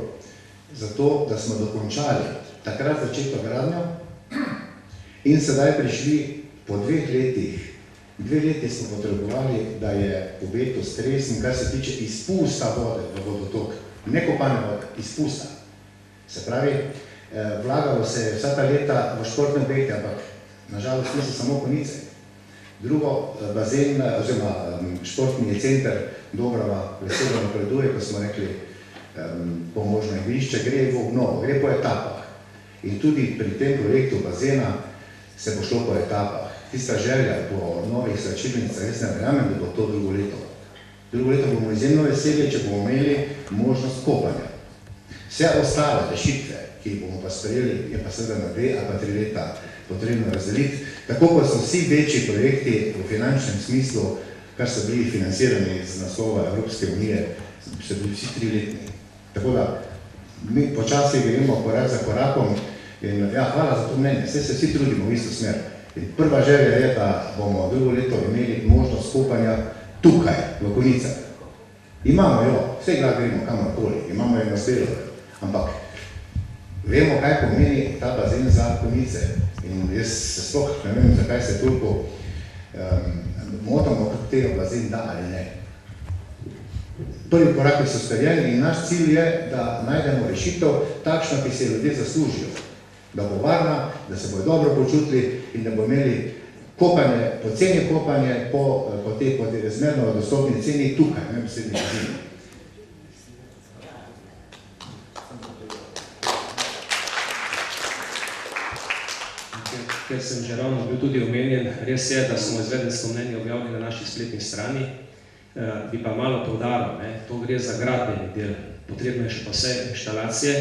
za to, da smo dokončali takrat začeto gradnjo in sedaj prišli po 2 letih. 2 leti smo potrebovali, da je objekt ustrezen, kar se tiče izpusta vode v vodotok. Ne kopane vode, izpusta. Se pravi, vlagalo se je vsa ta leta v športne objekte, ampak nažalost niso samo Konjice. Drugo, bazen, oziroma športni center Dobrava veselo napreduje, ko smo rekli, pomožno igrišče, gre v obnovo, gre po etapah. In tudi pri tem projektu bazena se bo šlo po etapah. Tista želja po novih slačilnicah, jaz ne verjamem, da bo to drugo leto. Drugo leto bomo izjemno veseli, če bomo imeli možnost kopanja. Vse ostale rešitve, ki jih bomo pa sprejeli, je pa seveda na 2 ali pa 3 leta potrebno razdeliti. Tako pa so vsi večji projekti v finančnem smislu, kar so bili financirani z naslova Evropske unije, so bili vsi 3-letni. Tako da mi počasi gremo korak za korakom in ja, hvala za to mnenje. Vse se vsi trudimo v isto smer. In prva želja je, da bomo drugo leto imeli možnost kopanja tukaj, v Konjicah. Imamo jo, vse gleda gremo kamorkoli, imamo jo na Spelove, ampak vemo, kaj pomeni ta bazen za Konjice. In jaz se sploh ne vem, zakaj se toliko motamo, kako tega bazen da ali ne. Prvi koraki so storjeni in naš cilj je, da najdemo rešitev takšno, ki se ljudje zaslužijo. Da bo varna, da se bojo dobro počutili in da bo imeli kopanje, poceni kopanje po tej razmerno dostopni ceni tukaj, ne v srednji bazini. Ker sem že ravno bil tudi omenjen, res je, da smo izvedensko mnenje objavili na naši spletni strani, bi pa malo poudaril, to gre za gradbeni del, potrebno je še pa vse inštalacije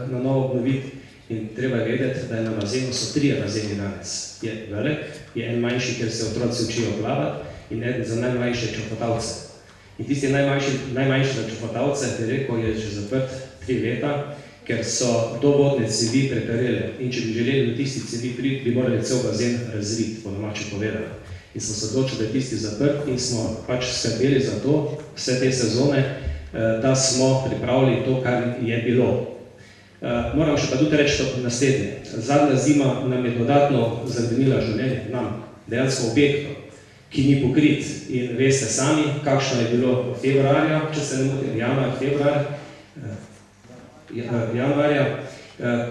na novo obnoviti in treba je vedeti, da je na bazenu so 3 bazeni danes. Je velik, je en manjši, kjer se otroci učijo plavati in eden za najmlajše čofotalce. In tisti najmanjši za čofotalce, bi rekel, je že zaprt 3 leta, ker so dovodne cevi preperele in če bi želeli v tisti cevi priti, bi morali cel bazen razviti, po domače povedano. In smo se odločili, da je tisti zaprt in smo pač skrbeli za to, vse te sezone, da smo pripravili to, kar je bilo. Moram še pa tudi reči naslednje. Zadnja zima nam je dodatno zagrnila življenje, nam, dejansko objektu, ki ni pokrit. In veste sami, kakšno je bilo februarja, če se ne motim, januarja,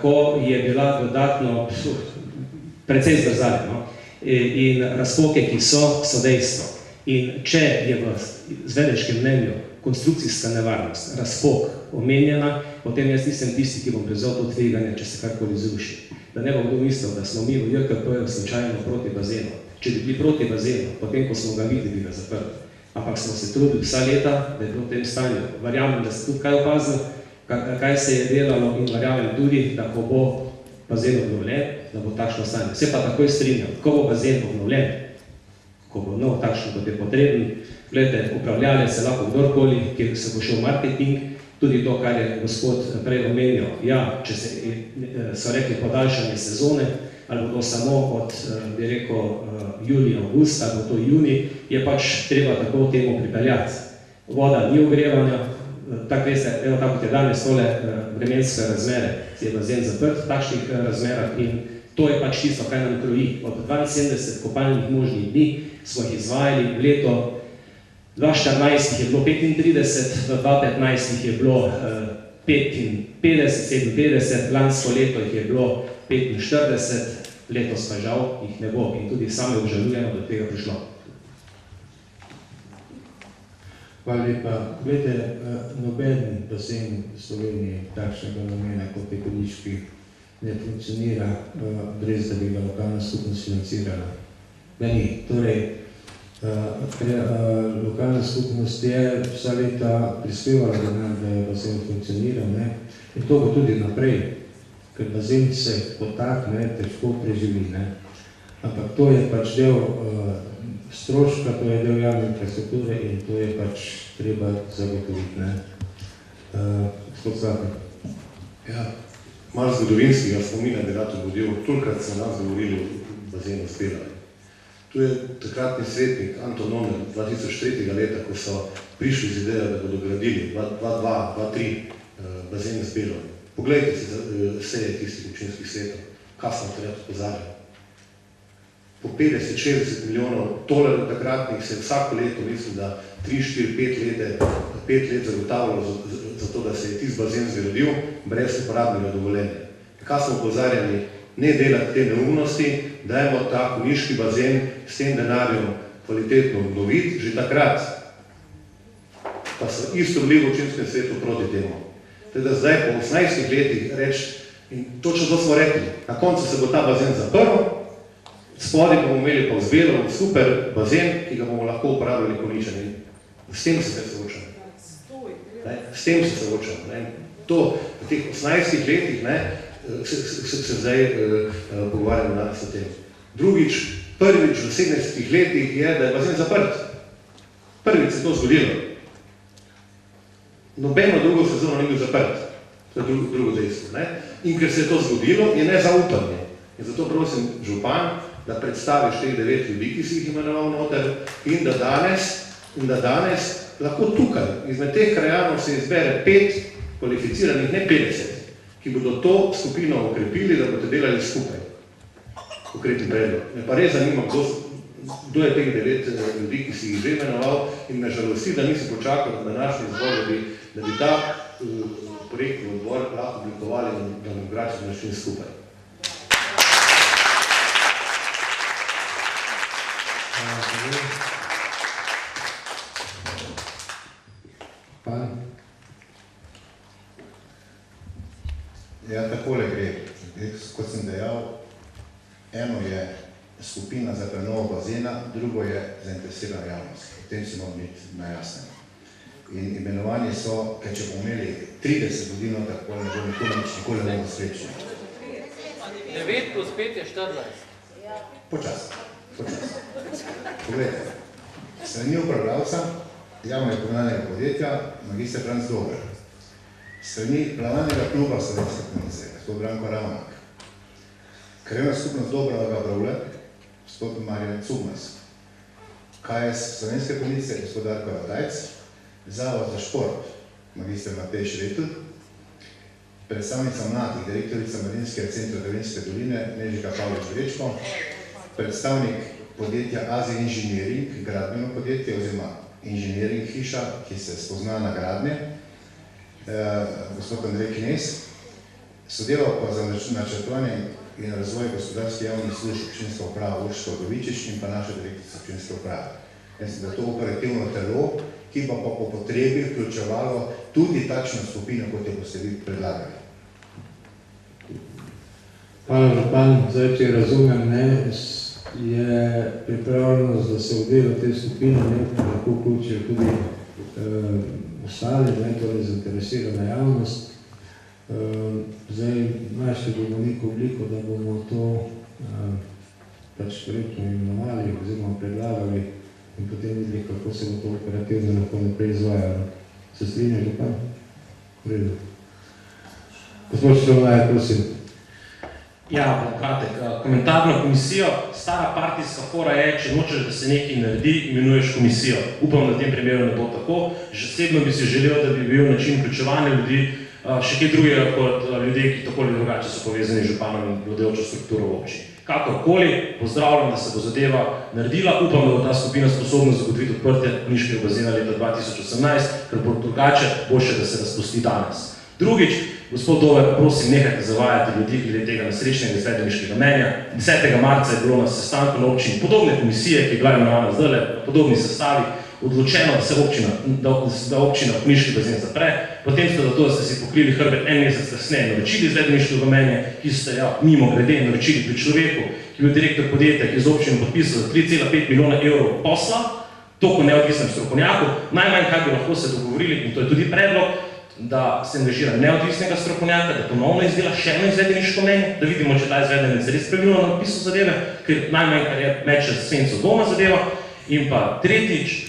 ko je bila dodatno precej zbrzali. No? In razpoke, ki so dejstvo. In če je v izvedeniškem mnenju konstrukcijska nevarnost, razpok omenjena, potem jaz nisem tisti, ki bom prevzel to tveganje, če se karkoli zruši. Da ne bo kdo mislil, da smo mi v JKP slučajno proti bazenu. Če bi bili proti bazenu, potem, ko smo ga videli, bi ga zaprli. Ampak smo se trudili vsa leta, da je bilo v tem stanju. Verjamem, da ste tudi kaj opazili, kaj se je delalo in verjamem tudi, da ko bo bazen obnovljen, da bo takšno stanje. Vse pa takoj strinjam, ko bo bazen obnovljen, ko bo nov takšno, kot je potreben, gledajte, upravljalec se lahko kdorkoli, ki se bo šel marketing, tudi to, kar je gospod prej omenil. Ja, če so rekli podaljšanje sezone, ali bo to samo od, bi rekel, julija, avgust, ali bo to juni, je pač treba tako temu pripeljati. Voda ni ogrevanja, tako veste, evo tako kot je danes tole vremenske razmere, je bazen zaprt v takšnih razmerah in to je pač tisto, kaj nam kroji. Od 72 kopalnih možnih dni smo jih izvajali, v leto 2014 je bilo 35, v 2015 je bilo 55, 57, lansko leto jih je bilo 45, letos pa žal jih ne bo in tudi sami obžalujemo, da tega prišlo. Hvala lepa. Glede, noben bazen v Sloveniji takšnega namena kot je Konjiški ne funkcionira, brez da bi ga lokalna skupnost financirala. Da ni. Torej, lokalna skupnost je vsa leta prispevala denar, da je bazen funkcioniral, ne? In to bo tudi naprej, ker bazen se kot tak težko preživi, ne? Ampak to je pač del stroška, to je del javne infrastrukture in to je pač treba zagotoviti, ne? Gospod Zlatnik. Ja, malo zgodovinskega spomina bi rad obudil, tolikrat so nas govorili o bazenu Spelaj. Tu je takratni svetnik Anton Nomer 2003. Leta, ko so prišli z idejo, da bodo gradili 2-3 bazene Spelaj. Poglejte si seje tistih občinskih svetov, kaj smo treba pozarjali. Po 50-60 milijonov tolerov takratnih se vsako leto, mislim, da 3-4-5 let zagotavljalo za to, da se je tisti bazen zgradil brez uporabnega dovoljenja. Kaj smo pozarjali? Ne delati te neumnosti, dajmo ta konjiški bazen s tem denarjem kvalitetno obnoviti, že takrat pa so isto bili v občinskem svetu proti temu. Teda zdaj po 18 letih reči, in točno to smo rekli, na koncu se bo ta bazen zaprl, spodaj bomo imeli pa vzbelo super bazen, ki ga bomo lahko uporabljali Konjičani. S tem se soočamo. S tem se soočamo. To v teh 18 letih se zdaj pogovarjamo danes o tem. Drugič, prvič v 70 letih je, da je bazen zaprt. Prvič se to zgodilo. Nobeno drugo sezono ni bil zaprt. To je drugo dejstvo. In ker se je to zgodilo, je nezaupanje. In zato prosim župan, da predstaviš teh 9 ljudi, ki si jih imenoval noter, in da danes lahko tukaj, izmed teh krajanov se izbere 5 kvalificiranih, ne 50, ki bodo to skupino okrepili, da bodo delali skupaj. Konkretni predlog. Me pa res zanima, kdo je teh 9 ljudi, ki si jih že imenoval in me žalosti, da nisi počakal na današnji zbor, da bi ta projektni odbor lahko oblikovali na demokratični način skupaj. Ja, takole gre. Kot sem dejal, eno je skupina za prenovo bazena, drugo je zainteresirana javnost. O tem si moramo biti na jasnem. In imenovanje so, ker če bomo imeli 30 godino, tako ne bomo nikoli ne bomo srečni. 9 plus 5 je 14. Počas. Poglejte, strani upravljavca javnega komunalnega podjetja Magister Franc Dober, strani plavalnega kluba Slovenske Konjice, gospod Branko Ravnak, krajevna skupnost Dobrava Gabrovle, gospod Marjan Cugmas, KS Slovenske Konjice, gospod Darko Ratajc, Zavod za šport, magister Matej Šretl, predstavnica mladih, direktorica Mladinskega centra Dolenjske doline, Nežika Pavlič-Vrečko, predstavnik podjetja Azij Inženiring, gradbeno podjetje oziroma inženiring hiša, ki se spozna na gradnje, gospod Andrej Knez, sodeloval pa za načrtovanje in razvoj gospodarskih javnih služb občinska uprava Urška Udovičič in pa naša direktorica občinske uprave. Mislim, da je to operativno telo, ki pa po potrebi vključevalo tudi takšno skupino, kot je boste vi predlagali. Hvala, župan. Zdaj, če razumem, je pripravljenost, da se v delo te skupine lahko vključijo tudi ostali, torej zainteresirana javnost. Zdaj, našli bomo neko obliko, da bomo to pač projektno imenovali oziroma predlagali in potem videli, kako se bo to operativno lahko naprej izvajalo. Se strinja, župan? V redu. Gospod Štromaj, prosim. Ja, bom kratek. Komentar na komisijo. Stara partijska fora je, če nočeš, da se nekaj naredi, imenuješ komisijo. Upam, da v tem primeru ne bo tako. Osebno bi si želel, da bi bil način vključevanja ljudi še kaj drugega kot ljudje, ki tako ali drugače so povezani z županom in vladajočo strukturo v občini. Kakorkoli, pozdravljam, da se bo zadeva naredila. Upam, da bo ta skupina sposobna zagotoviti odprtje konjiškega bazena leta 2018, ker bo drugače boljše, da se razpusti danes. Drugič, gospod Dover, prosim, nehajte zavajati ljudi glede tega nesrečnega izvedeniškega mnenja. 10. marca je bilo na sestanku na občini podobne komisije, ki je bila imenovana zdajle na podobni sestavi, odločeno, da občina konjiški bazen zapre, potem ste za to, da ste si pokrili hrbet en mesec kasneje, naročili izvedeniškega mnenja, ki ste mimo grede naročili pri človeku, ki je bil direktor podjetja, ki je z občino podpisal za 3,5 milijona evrov posla, toliko neodvisnem strokovnjaku, najmanj kaj bi lahko se dogovorili, in to je tudi predlog, da se angažira neodvisnega strokovnjaka, da ponovno izdela še eno izvedeniško mnenje, da vidimo, če ta izvedenec res pravilno napisal zadeve, ker najmanj, kar je meče senco doma zadeva. In pa tretjič,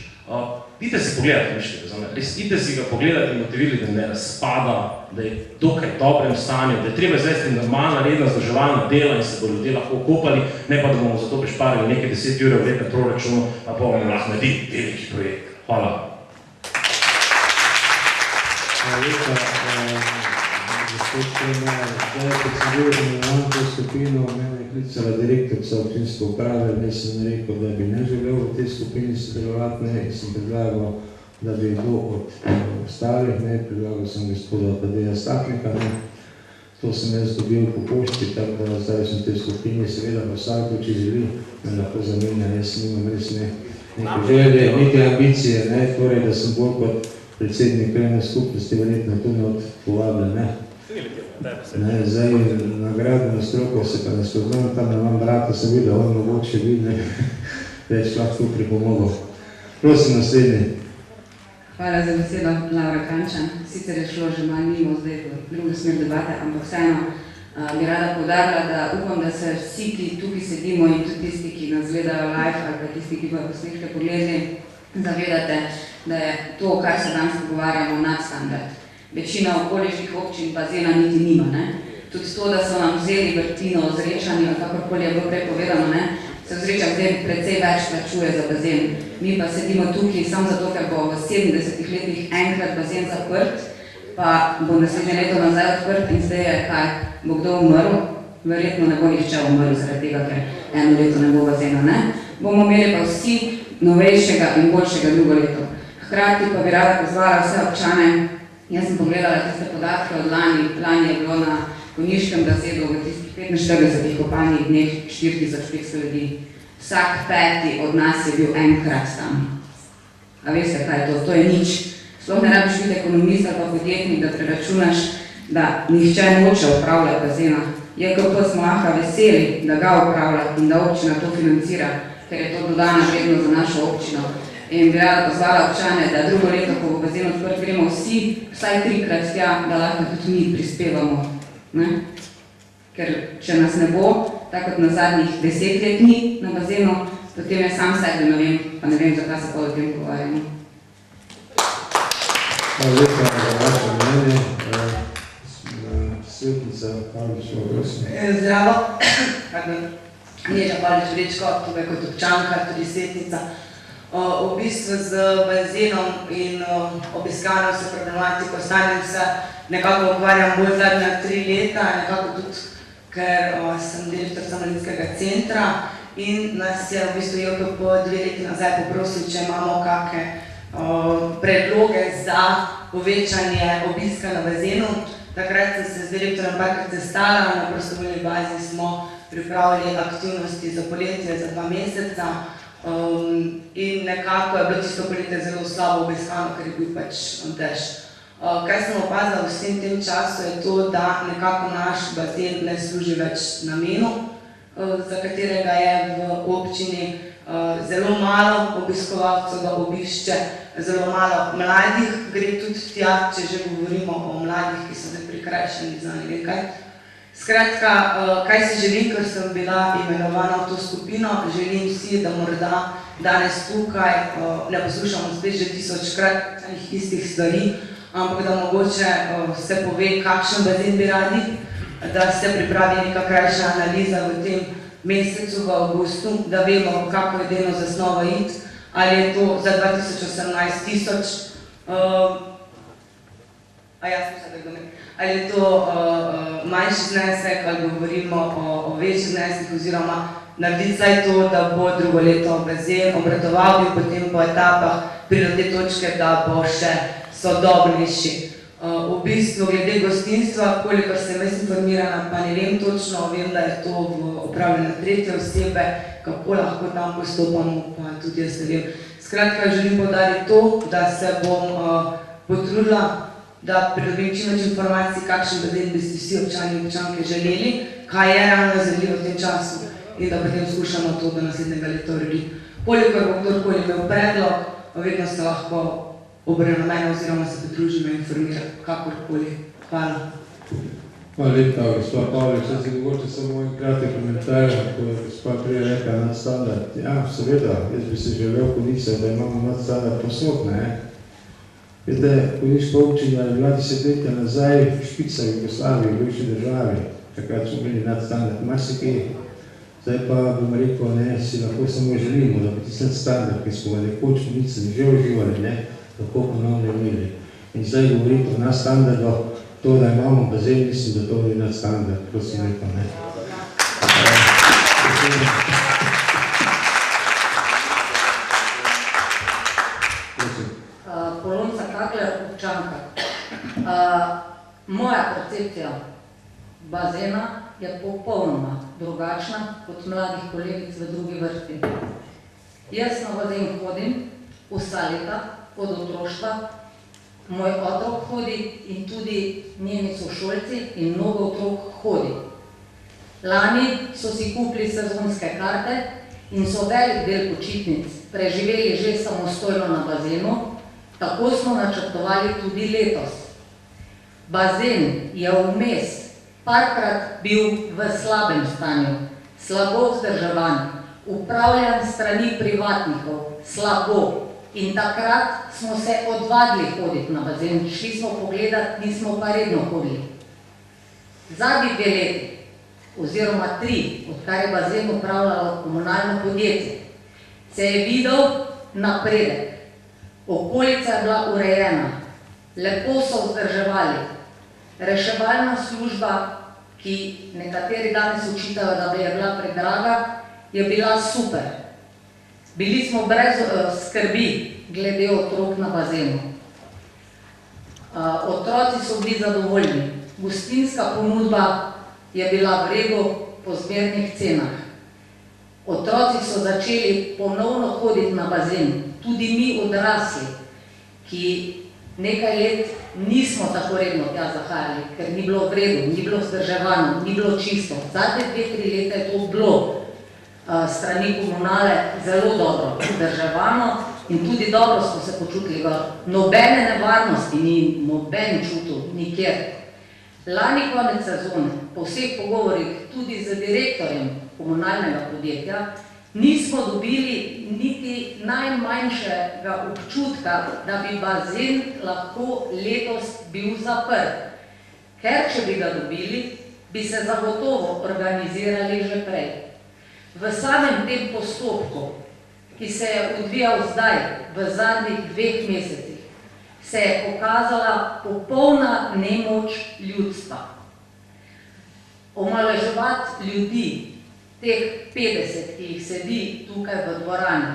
idite si pogledati konjiški bazen, res idite si ga pogledati in boste videli, da ne razpada, da je dokaj dobrem stanju, da je treba izvesti normalna, redna vzdrževalna dela in se bo ljudje lahko kopali, ne pa da bomo zato prišparili nekaj 10 ur v letnem proračunu, pa bomo lahko naredili veliki projekt. Hvala. Hvala lepa, gospod Štromaj. Zdaj, kot sem bil imenovan to skupino, mene je klicala direktorica občinske uprave, ne sem rekel, da bi ne želel v tej skupini sodelovati, in sem predlagal, da bi kdo od ostalih, predlagal sem gospoda Tadeja Stahnika, to sem jaz dobil po pošti, tako da zdaj sem v tej skupini, seveda pa vsako, če želi, me lahko zamenja, jaz nimam res neke želje, neke ambicije, torej, da sem bolj kot predsednik krajevne skupnosti verjetno tudi od povabljen, Zdaj, nagradno stroko se pa ne spoznam, tam imam brata, sem videl, on mogoče vidi, več lahko pripomogel. Prosim, naslednji. Hvala za besedo, Laura Kančan. Sicer je šlo že malo mimo zdaj v drugo smer debate, ampak vseeno bi rada poudarila, da upam, da se vsi, ki tukaj sedimo in tudi tisti, ki nas gledajo live ali pa tisti, ki pa posnetke pogledali, zavedate, da je to, kar se danes pogovarjamo, nadstandard. Večina okoliških občin bazena niti nima. Tudi to, da so nam vzeli vrtino o Zrečanju, ali kakorkoli je bilo prej povedano, se v Zrečah zdaj precej več plačuje za bazen. Mi pa sedimo tukaj samo zato, ker bo v 70 letih enkrat bazen zaprt, pa bo naslednje leto nazaj odprt in zdaj je kaj, bo kdo umrl, verjetno ne bo nihče umrl zaradi tega, ker eno leto ne bo bazena. Bomo imeli pa vsi novejšega in boljšega drugo leto. Hkrati pa bi rada pozvala vse občane. Jaz sem pogledala tiste podatke od lani. Lani je bilo na konjiškem bazenu v tistih 45 kopalnih dneh 4500 ljudi. Vsak peti od nas je bil enkrat tam. A veste, kaj je to? To je nič. Sploh ne rabiš biti ekonomist ali pa podjetnik, da preračunaš, da nihče noče upravljati bazena. JKP smo lahko veseli, da ga upravlja in da občina to financira, ker je to dodana vrednost za našo občino. In bi rada pozvala občane, da drugo leto, ko bo bazen odprt, gremo vsi vsaj 3-krat tja, da lahko tudi mi prispevamo. Ker če nas ne bo, tako kot na zadnjih 10 let ni na bazenu, potem je sam sebe ne vem, pa ne vem, zakaj se pa o tem govarjamo. Hvala lepa za vaše mnenje. Svetnica Pavličeva, prosim. Zdravo. Neža Pavlič-Vrečko, tukaj kot občanka, tudi svetnica. v bistvu z bazenom in obiskano se problematiko. Stanjem se nekako ukvarjam bolj zadnja 3 leta, nekako tudi, ker sem direktorica mladinskega centra in nas je v bistvu JPP 2 leti nazaj poprosil, če imamo kakšne predloge za povečanje obiska na bazenu. Takrat sem se z direktorjem parkrat sestala, na prostovoljni bazi smo pripravili aktivnosti za poletje za 2 meseca in nekako je bilo tisto poletje zelo slabo obiskano, ker je bil pač dež. Kaj sem opazila v tem času je to, da nekako naš bazen ne služi več namenu, za katerega je v občini zelo malo obiskovalcev, da obišče, zelo malo mladih, gre tudi tja, če že govorimo o mladih, ki so zdaj prikrajšani za ne vem kaj. Skratka, kaj si želim, ker sem bila imenovana v to skupino, želim si, da morda danes tukaj ne poslušamo spet že 1000-krat istih stvari, ampak da mogoče se pove, kakšen bazen bi radi, da se pripravi neka krajša analiza v tem mesecu, v avgustu, da vemo, kako je delno zasnova iti, ali je to za 2018 1000, ali je to manjši znesek, ali govorimo o večjih zneskih, oziroma narediti vsaj to, da bo drugo leto bazen obratoval in potem po etapah pride do te točke, da bo še sodobnejši. V bistvu, glede gostinstva, kolikor sem jaz informirana, pa ne vem točno, vem, da je to v upravljanju 3. osebe, kako lahko tam postopamo, pa tudi jaz ne vem. Skratka, želim poudariti to, da se bom potrudila, da pridobim čim več informacij, kakšen bazen bi si vsi občani in občanke želeli, kaj je realno izvedljivo v tem času in da potem skušamo to do naslednjega leta urediti. Kolikor bo kdorkoli imel predlog, vedno se lahko obrne na mene oziroma se pridružim in informirati, kakorkoli. Hvala. Hvala lepa, gospod Pavlič. Jaz se mogoče samo en kratek komentar, ko je gospod prej rekla nadstandard. Ja, seveda, jaz bi se želel Konice, da imamo nadstandard posod, ne? Vete, Koniška občina je bila desetletja nazaj špica v Jugoslaviji, v bivši državi. Takrat smo imeli nadstandard, marsikaj. Zdaj pa bom rekel, ne, si lahko samo želimo, da bi tisti nadstandard, ki smo ga nekoč Konice že uživali, ne, lahko ponovno imeli. In zdaj govoriti o nadstandardu, to, da imamo bazen, mislim, da to ni nadstandard, prosim lepa, ne. Polonca Kakler, občanka. Moja percepcija bazena je popolnoma drugačna kot mladih kolegic v drugi vrsti. Jaz na bazen hodim vsa leta, od otroštva, moj otrok hodi in tudi njeni sošolci in mnogo otrok hodi. Lani so si kupili sezonske karte in so velik del počitnic preživeli že samostojno na bazenu, tako smo načrtovali tudi letos. Bazen je vmes parkrat bil v slabem stanju, slabo vzdrževan, upravljan strani privatnikov, slabo. In takrat smo se odvadili hoditi na bazen, šli smo pogledati, nismo pa redno hodili. Zadnji 2 leti, oziroma 3, odkar je bazen upravljalo komunalno podjetje, se je videl napredek. Okolica je bila urejena, lepo so vzdrževali. Reševalna služba, ki nekateri danes očitajo, da bi je bila predraga, je bila super. Bili smo brez skrbi glede otrok na bazenu. Otroci so bili zadovoljni. Gostinska ponudba je bila v redu po zmernih cenah. Otroci so začeli ponovno hoditi na bazen. Tudi mi odrasli, ki nekaj let nismo tako redno tja zahajali, ker ni bilo v redu, ni bilo vzdrževano, ni bilo čisto. Zadnje 2-3 leta je to bilo strani komunale zelo dobro vzdrževano in tudi dobro smo se počutili. Nobene nevarnosti ni noben čutil nikjer. Lani konec sezone, po vseh pogovorih tudi z direktorjem komunalnega podjetja, nismo dobili niti najmanjšega občutka, da bi bazen lahko letos bil zaprt. Ker če bi ga dobili, bi se zagotovo organizirali že prej. V samem tem postopku, ki se je odvijal zdaj, v zadnjih 2 mesecih, se je pokazala popolna nemoč ljudstva. Omalovaževati ljudi, teh 50, ki jih sedi tukaj v dvorani,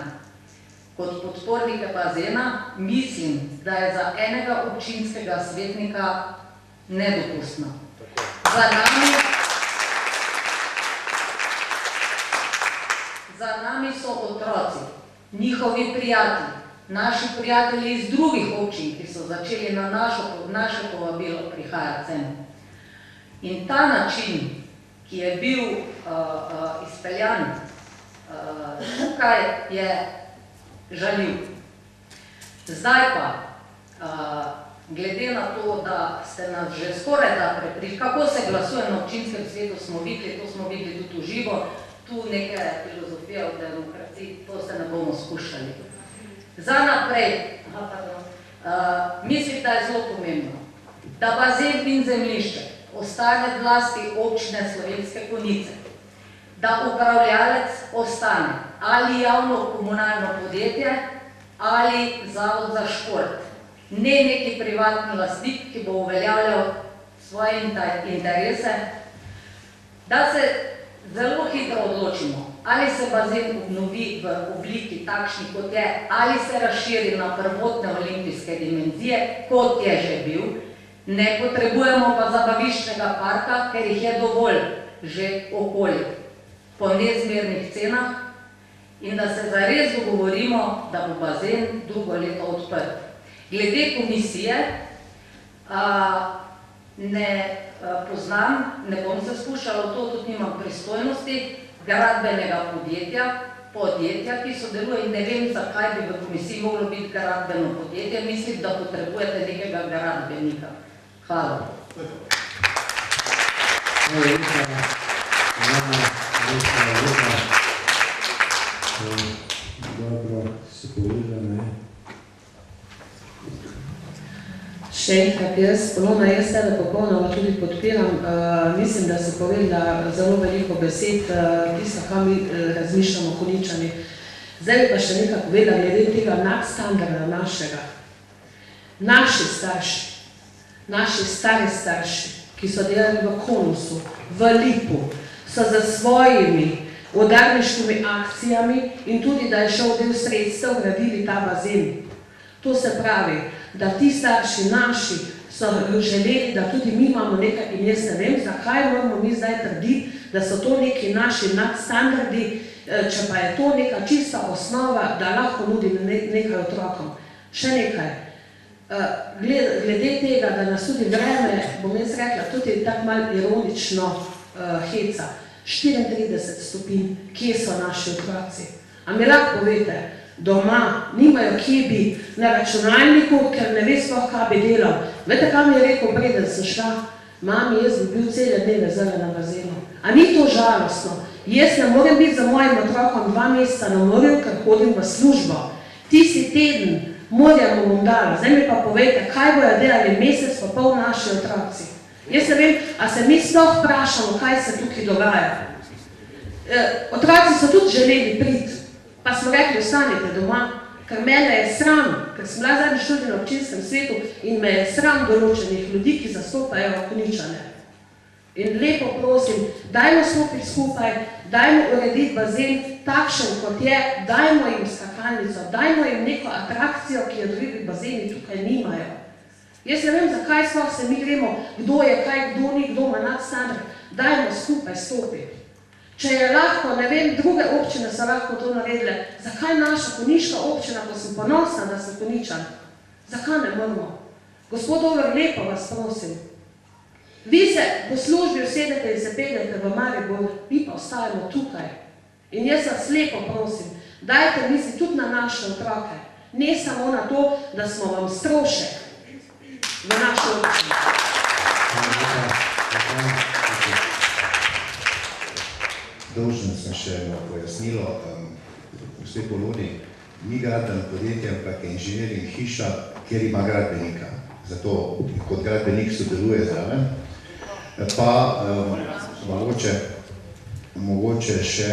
kot podpornike bazena, mislim, da je za enega občinskega svetnika nedopustno. Za nami so otroci, njihovi prijatelji, naši prijatelji iz drugih občin, ki so začeli na naše povabilo prihajati sem. In ta način, ki je bil izpeljan tukaj, je žaljiv. Zdaj pa, glede na to, da ste nas že skoraj da prepričali, kako se glasuje na občinskem svetu, smo videli, to smo videli tudi v živo, tu neke filozofije v demokraciji, to se ne bomo skušali. Za naprej, mislim, da je zelo pomembno, da bazen in zemljišče ostane v lasti občine Slovenske Konjice, da upravljalec ostane ali javno komunalno podjetje ali zavod za šport, ne neki privatni lastnik, ki bo uveljavljal svoje interese, da se zelo hitro odločimo, ali se bazen obnovi v obliki takšni, kot je, ali se razširi na prvotne olimpijske dimenzije, kot je že bil. Ne potrebujemo pa zabaviščnega parka, ker jih je dovolj že okoli po nezmernih cenah in da se zares dogovorimo, da bo bazen drugo leto odprt. Glede komisije, ne poznam, ne bom se spuščala v to, tudi nimam pristojnosti gradbenega podjetja, ki sodeluje in ne vem, zakaj bi v komisiji moglo biti gradbeno podjetje, mislim, da potrebujete nekega gradbenika. Hvala. Dobro, se povedal, ne? Še enkrat, Polona, jaz tebe popolnoma tudi podpiram. Mislim, da si povedala zelo veliko besed, tisto, kaj mi razmišljamo Konjičani. Zdaj bi pa še nekaj povedala glede tega nadstandarda našega. Naši starši, naši stari starši, ki so delali v Konusu, v Lipu, so za svojimi udarniškimi akcijami in tudi, da je šel del sredstev, gradili ta bazen. To se pravi, da ti starši naši so želeli, da tudi mi imamo nekaj in jaz ne vem, zakaj moramo mi zdaj trditi, da so to neki naši nadstandardi, če pa je to neka čista osnova, da lahko nudim nekaj otrokom. Še nekaj. Glede tega, da nas tudi vreme, bom jaz rekla, tudi tako malo ironično heca. 34 stopinj, kje so naši otroci? A mi lahko povete, doma nimajo kje bi na računalniku, ker ne ve sploh, kaj bi delal. Vete, kaj mi je rekel, preden sem šla? Mami, jaz bi bil cele dneve zelo na bazenu. A ni to žalostno? Jaz ne morem biti za mojim otrokom 2 meseca na morju, ker hodim v službo. Tisti teden morjamo bom dala. Zdaj mi pa povejte, kaj bojo delali mesec pa pol naši otroci. Jaz ne vem, a se mi sploh vprašamo, kaj se tukaj dogaja. Otroci so tudi želeli priti, pa smo rekli, ostanite doma, ker mene je sram, ker sem bila zadnji študij na občinskem svetu in me je sram določenih ljudi, ki zastopajo Konjičane. In lepo prosim, dajmo stopiti skupaj, dajmo urediti bazen takšen, kot je, dajmo jim skakalnico, dajmo jim neko atrakcijo, ki jo drugi bazeni tukaj nimajo. Jaz ne vem, zakaj sploh se mi gremo, kdo je kaj, kdo ni, kdo ima nadstandard, dajmo skupaj stopiti. Če je lahko, ne vem, druge občine so lahko to naredile, zakaj naša konjiška občina, ko sem ponosna, da sem Konjičan, zakaj ne moramo? Gospod Over, lepo vas prosim. Vi se po službi usedete in se peljete v Maribor, mi pa ostajamo tukaj. In jaz vas lepo prosim, dajte misli tudi na naše otroke, ne samo na to, da smo vam strošek v naši občini. Dolžen sem še eno pojasnilo, gospe Poloni, ni gradbeno podjetje, ampak je inženirjing hiša, kjer ima gradbenika. Zato kot gradbenik sodeluje zraven. Pa mogoče še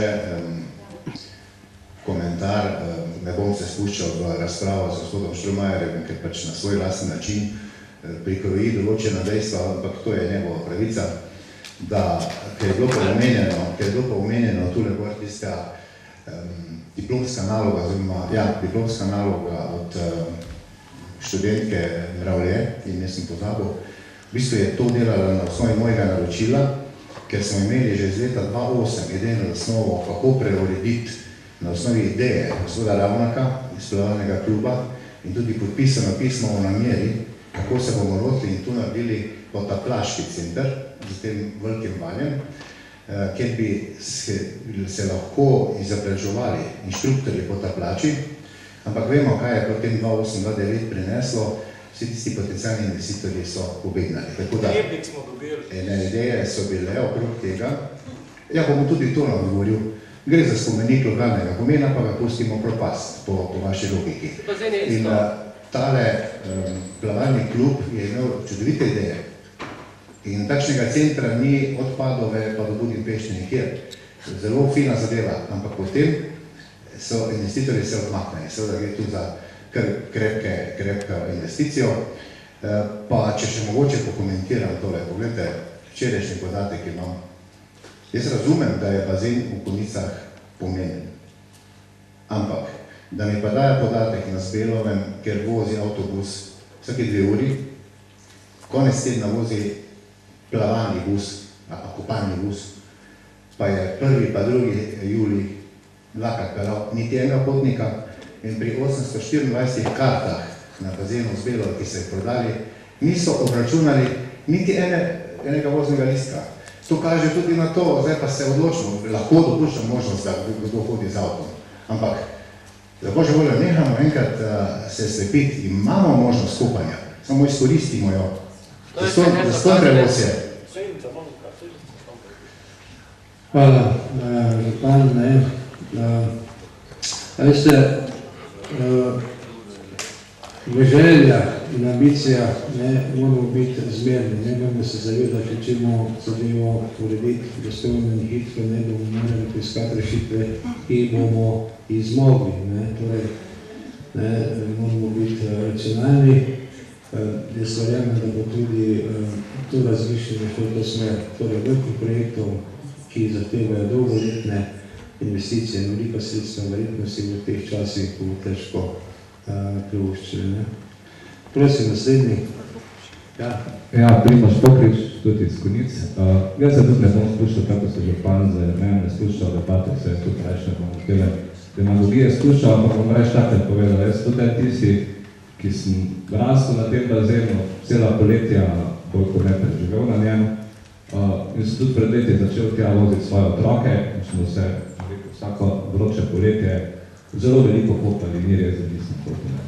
komentar ne bom se spuščal v razpravo z gospodom Štromajerjem, ker pač na svoj lasten način prikroji določena dejstva, ampak to je njegova pravica, da, ker je bilo pa omenjeno tule gor tista diplomska naloga, oziroma, diplomska naloga od študentke Mravlje, in jaz sem pozabil, v bistvu je to delala na osnovi mojega naročila, ker smo imeli že iz leta 2008 idejno zasnovo, kako preurediti na osnovi ideje gospoda Ravnaka iz plavalnega kluba in tudi podpisano pismo o nameri, kako se bomo lotili in tu naredili potaplaški center z tem velikim valjem, kjer bi se lahko izobraževali inštruktorji potaplači, ampak vemo, kaj je potem 2008-2009 prineslo, vsi tisti potencialni investitorji so pobegnali. Tako da, ene ideje so bile okrog tega. Ja, bom tudi to nagovoril. Gre za spomenik lokalnega pomena, pa ga pustimo propast po vaši logiki. In tale plavalni klub je imel čudovite ideje. In takšnega centra ni od Padove pa do Budimpešti nikjer. Zelo fina zadeva, ampak potem so investitorji se odmaknili. Seveda gre tu za krepka investicijo. Pa če še mogoče pokomentiram tole, pogledajte, včerajšnji podatek imam. Jaz razumem, da je bazen v Konicah pomemben. Ampak, da mi pa daje podatek na Zbelovem, ker vozi avtobus vsake 2 uri, konec tedna vozi plavalni bus, kopalni bus, pa je 1. pa 2. julij dvakrat pelal, niti enega potnika, in pri 824 kartah na bazenu Zbelov, ki so jih prodali, niso obračunali niti enega voznega listka. To kaže tudi na to, zdaj pa se odločno, lahko dopuščam možnost, da kdo hodi z avtom. Ampak, za Božjo voljo, nehamo enkrat se slepiti, imamo možnost skupanja, samo izkoristimo jo. Zaston prevoz je. Hvala, župan, ne. Veste, v željah in ambicijah moramo biti zmerni, ne moramo se zavedati, če ćemo zadevo urediti dostojno in hitro, ne bomo morali poiskati rešitve, ki bomo izmogli. Torej, moramo biti racionalni. Jaz verjamem, da bo tudi to razmišljanje šlo v to smer, torej velikih projektov, ki zahtevajo dolgoletne investicije, velika sredstva, verjetno si v teh časih bo težko privoščili. Prosim, naslednji. Ja, Primož Pokrič, tudi iz Konic. Jaz se tudi ne bom spuščal, kako se župan z menem ne spuščal debate, vse je tudi rečne, bomo tele demagogije spuščal, ampak bom reč takle povedal. Jaz tudi tisti, ki sem rastel na tem bazenu, cela poletja, koliko ne preživel na njem, in sem tudi pred leti začel tja voziti svoje otroke, in smo se vsako vroče poletje zelo veliko kopali, ni res, da nisem kopali.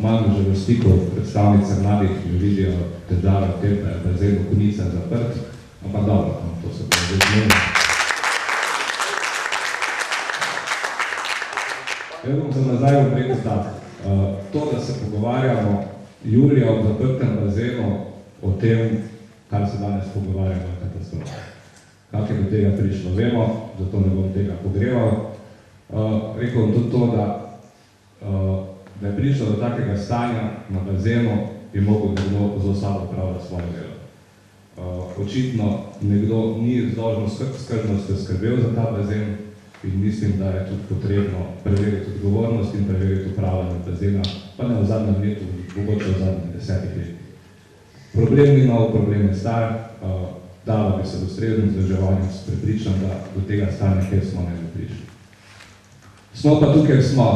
Malo že v stiku predstavnice mladih, ki vidijo težave v tem, da je bazen v Konicah zaprt, ampak dobro, to se bo zdaj zmenilo. Jaz bom se nazaj rekel tako. To, da se pogovarjamo julija v zaprtem bazenu o tem, kar se danes pogovarjamo, je katastrofa. Kak je do tega prišlo, vemo, zato ne bom tega pogreval. Rekel bom tudi to, da je prišlo do takega stanja na bazenu, je mogel nekdo zelo slabo upravljati svoje delo. Očitno nekdo ni z dolžno skrbnostjo skrbel za ta bazen in mislim, da je tudi potrebno preveriti odgovornost in preveriti upravljanje bazena, pa ne v zadnjem letu, mogoče v zadnjih 10 letih. Problem ni nov, problem je star, dalo bi se do ustreznim vzdrževanjem, prepričam, da do tega stanja, kjer smo ne bi prišli. Smo pa tukaj, kjer smo.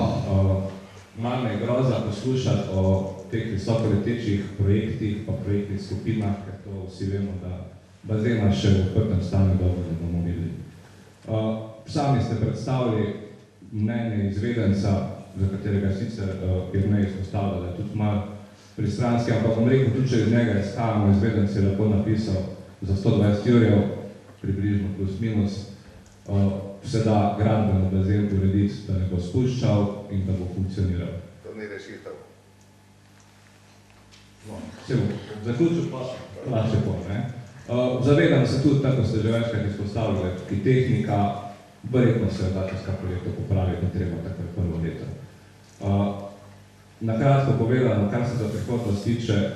Malo me je groza poslušati o teh visokoletečih projektih pa projektnih skupinah, ker to vsi vemo, da bazena še v odprtem stanju dobro ne bomo videli. Sami ste predstavili mnenje izvedenca, za katerega sicer Irnej izpostavlja, da je tudi malo pristranski, ampak bom rekel, tudi če iz njega izhajamo, izvedenc je lepo napisal za 120 jurjev, približno plus minus, se da gradbeno bazen urediti, da ne bo spuščal in da bo funkcioniral. To ni rešitev. Se bo, zaključil pa še pol, ne? Zavedam se tudi, tako ste že večkrat izpostavili, ki tehnika verjetno se da čez kakor leto popravi, da treba takrat prvo leto. Na kratko povedano, kar se za prihodnost tiče,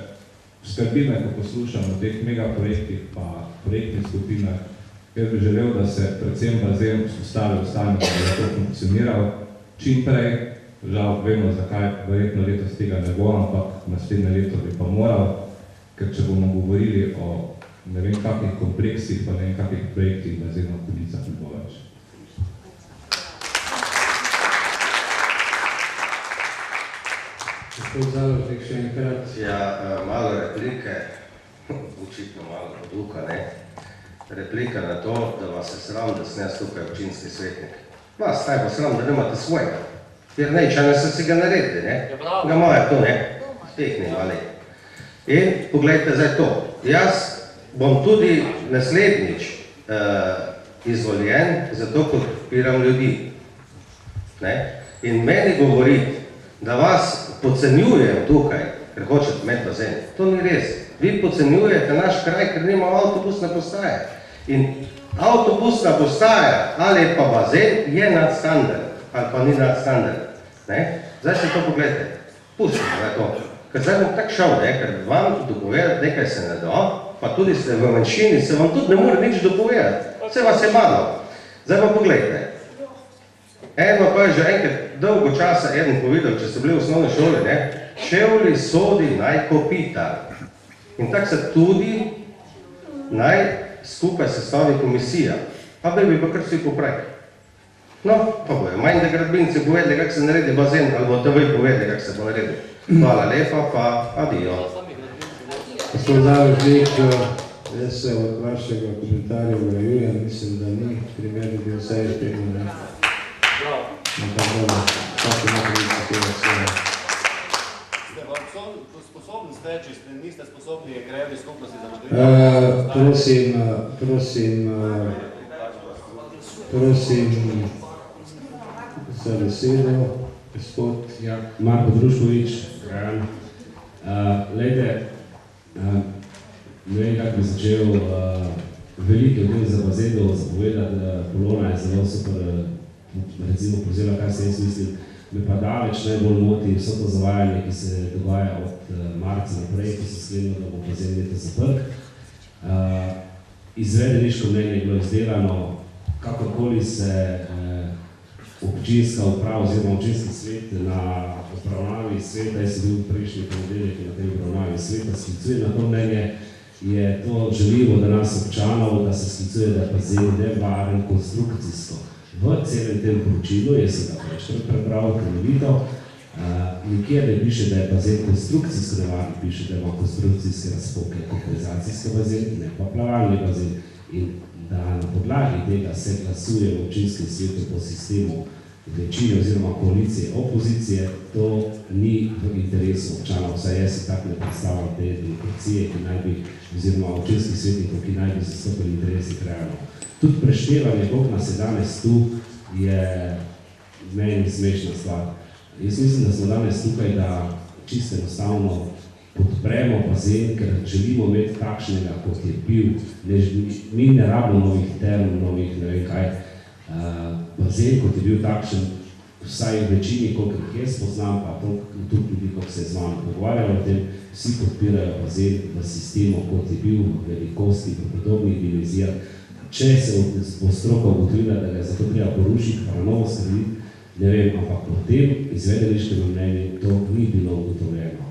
skrbi me, ko poslušam o teh megaprojektih pa projektnih skupinah, jaz bi želel, da se predvsem bazen vzpostavi v stanju, da je to funkcioniral čim prej. Žal vemo, zakaj verjetno letos tega ne bo, ampak naslednje leto bi pa moral, ker če bomo govorili o ne vem kakih kompleksih, pa ne vem kakih projektih, bazenov v Konicah ne bo več. Gospod Založnik, še enkrat. Ja, malo replike, očitno malo poduka, ne? Replika na to, da vas je sram, da sem jaz tukaj občinski svetnik. Vas taj bo sram, da nemate svojega. Jer nečane se si ga naredi, ne? Ga moja tu, ne? Tehni, ali. In pogledajte zdaj to. Jaz bom tudi naslednjič izvoljen, zato podpiram ljudi. Ne? In meni govoriti, da vas podcenjujem tukaj, ker hočete imeti bazen, to ni res. Vi podcenjujete naš kraj, ker nima avtobusne postaje. In avtobusna postaja ali pa bazen je nadstandard, ali pa ni nadstandard. Zdaj se to pogledajte, pustite za to. Ker zdaj bom tak šel, ker vam dopovedati nekaj se ne da, pa tudi ste v manjšini, se vam tudi ne more nič dopovedati. Vse vas je malo. Zdaj pa pogledajte. Eno pa je že enkrat dolgo časa eden povedal, če so bili v osnovni šoli, čevlji sodi naj kopita. In tako se tudi naj skupaj sestavi komisija. Pa bi pa kar vsi poprej. No, pa bojo manj, da gradbinci povedali, kako se naredi bazen, ali boste vi povedali, kako se bo naredil. Hvala lepa, pa adijo. Gospod Založnik, jaz se od vašega komentarja ugrajujem, mislim, da ni primerno bil vsej temu, ne? Ste sposobni steči, niste sposobni krajevni skupnosti za Prosim za besedo, gospod Marko Druškovič, Krajan. Lejte, ne vem, kako bi začel, veliko del za bazenov zapovedati, Polona je zelo super, recimo povzela, kaj se jaz mislim, me pa daleč najbolj moti vso to zavajanje, ki se dogaja od marca naprej, ko se sklenilo, da bo bazen leta zaprt. Izvedeniško mnenje je bilo izdelano, kakorkoli se občinska uprava oziroma občinski svet na upravnavi sveta, jaz sem bil prejšnji ponedeljek na tej upravnavi sveta, sklicuje na to mnenje, je to željivo, da nas občanov, da se sklicuje, da je bazen nevaren konstrukcijsko. V celem tem poročilu, jaz sem ga prejšnji prebral, temeljito, nikjer ne piše, da je bazen konstrukcijsko nevaren, piše, da ima konstrukcijske razpoke, kompenzacijski bazen, ne pa plavalni bazen. In da na podlagi tega se glasuje v občinskem svetu po sistemu večine oziroma koalicije opozicije, to ni v interesu občanov, vsaj jaz si tako ne predstavljam te demokracije, ki naj bi, oziroma občinskih svetnikov, ki naj bi zastopili interesi krajanov. Tudi preštevanje, koliko nas je danes tu, je meni smešna stvar. Jaz mislim, da smo danes tukaj, da čisto enostavno podpremo bazen, ker želimo imeti takšnega, kot je bil. Mi ne rabimo novih term, novih ne vem kaj. Bazen, kot je bil takšen, vsaj v večini, koliko jih jaz poznam, pa tudi ljudi, koliko se je z vami pogovarjalo o tem, vsi podpirajo bazen v sistemu, kot je bil, v velikosti, v podobnih dimenzijah. Če se bo stroka ugotovila, da ga je zato treba porušiti, pa na novo skrbiti, ne vem, ampak po tem izvedeniškem mnenju to ni bilo ugotovljeno.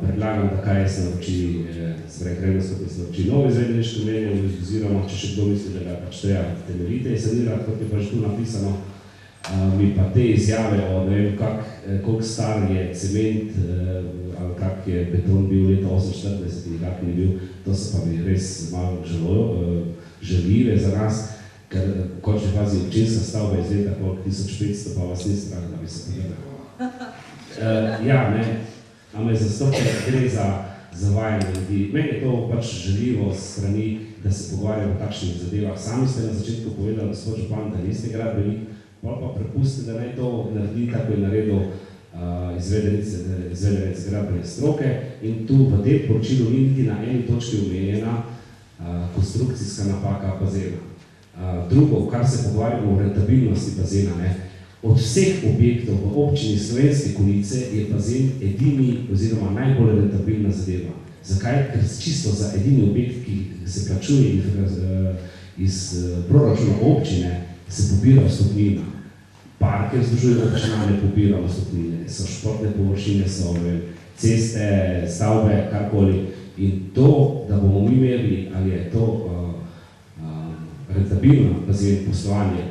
Predlagam, da kaj se naroči, krajevna skupnost naroči novo izvedeniško mnenje, oziroma če še kdo misli, da ga pač treba temeljite sanirati, kot je pač tu napisano, mi pa te izjave o ne vem, koliko star je cement, ali kak je beton bil leta 48 in kak ni bil, to so pa mi res malo žaljive za nas, ker končni fazi občinska stavba iz leta 1500, pa vas ni strah, da bi se povedali. Ja, ne, ampak zastopno gre za zavajanje ljudi. Meni je to pač žaljivo strani, da se pogovarjamo o takšnih zadevah. Sami ste na začetku povedali, gospod župan, da niste gradbenik, pa prepustite, da naj to naredi, tako je naredil izvedenec gradbene stroke. In tu v tem poročilu ni niti na eni točki omenjena konstrukcijska napaka bazena. Drugo, kar se pogovarjamo o rentabilnosti bazena, ne, od vseh objektov v občini Slovenske Konjice je bazen edini oziroma najbolj rentabilna zadeva. Zakaj? Ker čisto za edini objekt, ki se plačuje iz proračuna občine, se pobira vstopnina. Parke vzdržuje občina, ne pobira vstopnine, so športne površine, so ceste, stavbe, karkoli. In to, da bomo mi imeli, ali je to rentabilno bazen poslovanje,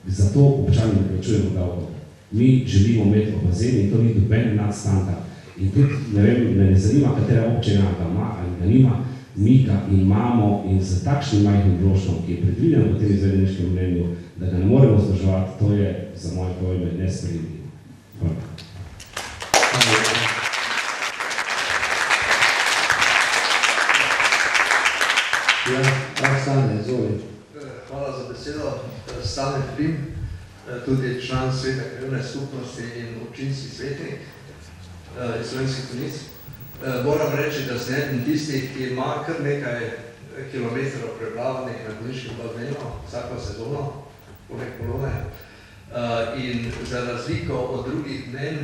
zato občani ne plačujemo davkov. Mi želimo imeti bazen in to ni doben nadstandard. In tudi, ne vem, me ne zanima, katera občina ga ima ali ga nima, mi ga imamo in z takšnim majhnim vložkom, ki je predviden v tem izvedeniškem mnenju, da ga ne moremo vzdrževati, to je za moje pojme nesprejemljivo. Hvala. Hvala za besedo. Stane Frim, tudi član Sveta krajevne skupnosti in občinski svetnik iz Slovenskih Konjic. Moram reči, da sem eden tistih, ki ima kar nekaj kilometrov preplavanih na konjiškem bazenu vsako sezono, poleg Polone. In za razliko od drugih mnen,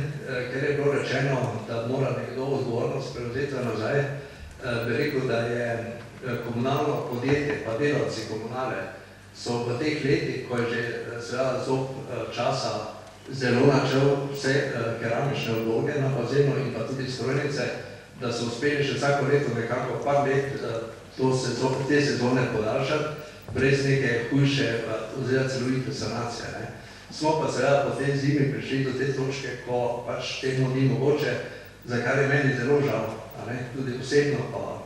ker je bilo rečeno, da mora nekdo odgovornost prevzeti nazaj, bi rekel, da je komunalno podjetje, pa delavci komunale, so v teh letih, ko je že seveda zob časa zelo načel vse keramične vloge na bazenu in pa tudi strojnice, da so uspeli še vsako leto nekako par let te sezone podaljšati, brez neke hujše oziroma celovite sanacije. Smo pa seveda po tej zimi prišli do te točke, ko pač temu ni mogoče, za kar je meni zelo žal, tudi osebno pa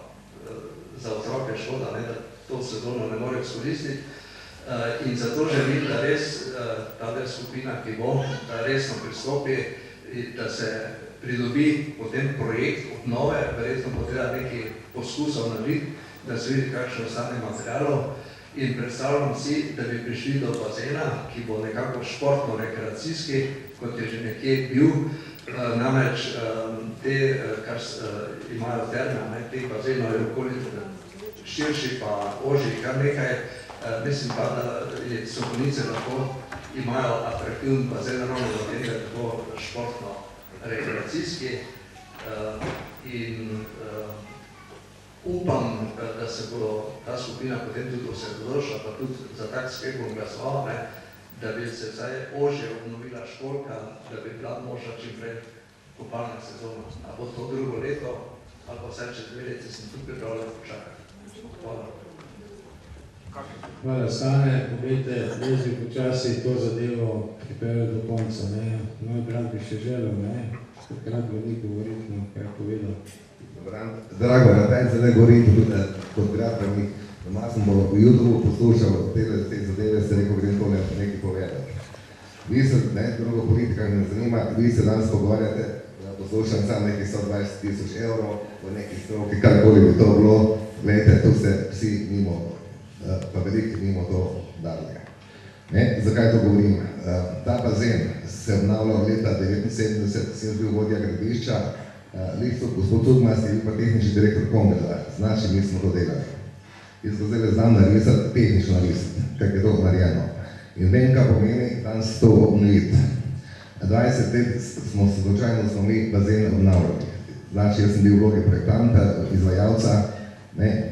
za otroke škoda, da to sezono ne morejo izkoristiti. In zato želim, da res ta skupina, ki bo, da resno pristopi, da se pridobi potem projekt obnove, verjetno bo treba nekaj poskusov narediti, da se vidi, kakšno ostane materialov. In predstavljam si, da bi prišli do bazena, ki bo nekako športno-rekreacijski, kot je že nekje bil, namreč te, kar imajo terme, teh bazenov je okoli širši pa ožji, kar nekaj, mislim pa, da so Konjice lahko imajo atraktivni bazen, ravno v tem, da je tako športno-rekreacijski in upam, da se bo ta skupina potem tudi osredotočila, pa tudi za tak sklep bom glasoval, da bi se vsaj ožje obnovila školjka, da bi bila možna čim prej kopalna sezona. A bo to drugo leto, ali pa vsaj čez 2 leti sem tu pripravljen počakati. Hvala. Hvala, Stane. Povejte, jaz bi počasi to zadevo pripeljal do konca. Moj brat bi še želel, takrat bo ni govoriti, kaj povedal. Drago, Ratajce ne govorim kot gradbenik. Doma sem v YouTube poslušal te zadeve, se rekel, grem to nekaj povedati. Vi se, drugo politika ne zanima, vi se danes pogovarjate, poslušam sam nekaj 120 000 evrov v neki stroki, karkoli bi to bilo, gledajte, tu se vsi mimo, pa veliki mimo to dali. Zakaj to govorim? Ta bazen se obnavljal leta 1979, sem bil vodja gradišča, gospod Cugmas je bil pa tehnični direktor Kongela, znači mi smo to delali. Jaz ko zdaj znam narisati, tehnično narisati, kak je to narejeno. In vem, kaj pomeni danes to obnoviti. 20 let smo se slučajno mi bazen obnavljali. Znači, jaz sem bil v vlogi projektanta, izvajalca,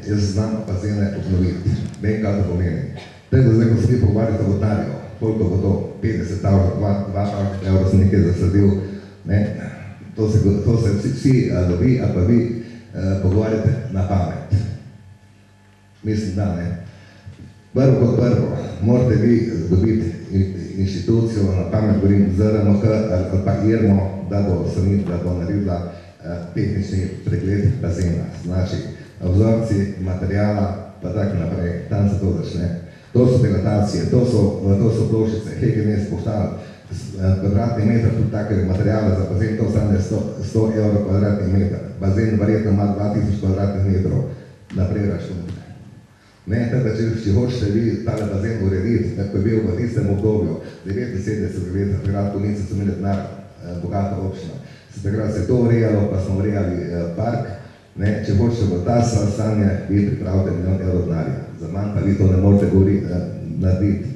jaz znam bazene obnoviti. Vem, kaj to pomeni. Tako zdaj, ko se vi pogovarjate o vodnarju, koliko bo to 50 evrov sem nekaj zasledil, to se vsi dobi, ali pa vi pogovarjate na pamet. Mislim, da ne. Prvo kot prvo, morate vi dobiti inštitucijo, na pamet govorim ZRMK ali pa IRMO, da bo naredila tehnični pregled bazena. Znači, vzorci materijala, pa tako naprej, tam se to začne. To so dilatacije, to so ploščice, HGNS poštal, kvadratni meter tudi takega materijala za bazen, to stane 100 evrov kvadratni meter. Bazen verjetno ima 2000 kvadratnih metrov, naprej računite. Tako, če hočete vi tale bazen urediti, tako je bil v tistem obdobju, 79 let, takrat Konjice so imeli denar, bogata občina. Takrat se je to urejalo, pa smo urejali park, Ne, če hočete v ta stanje, vi pripravite milijon evrov denarja. Za manj pa vi to ne morete narediti.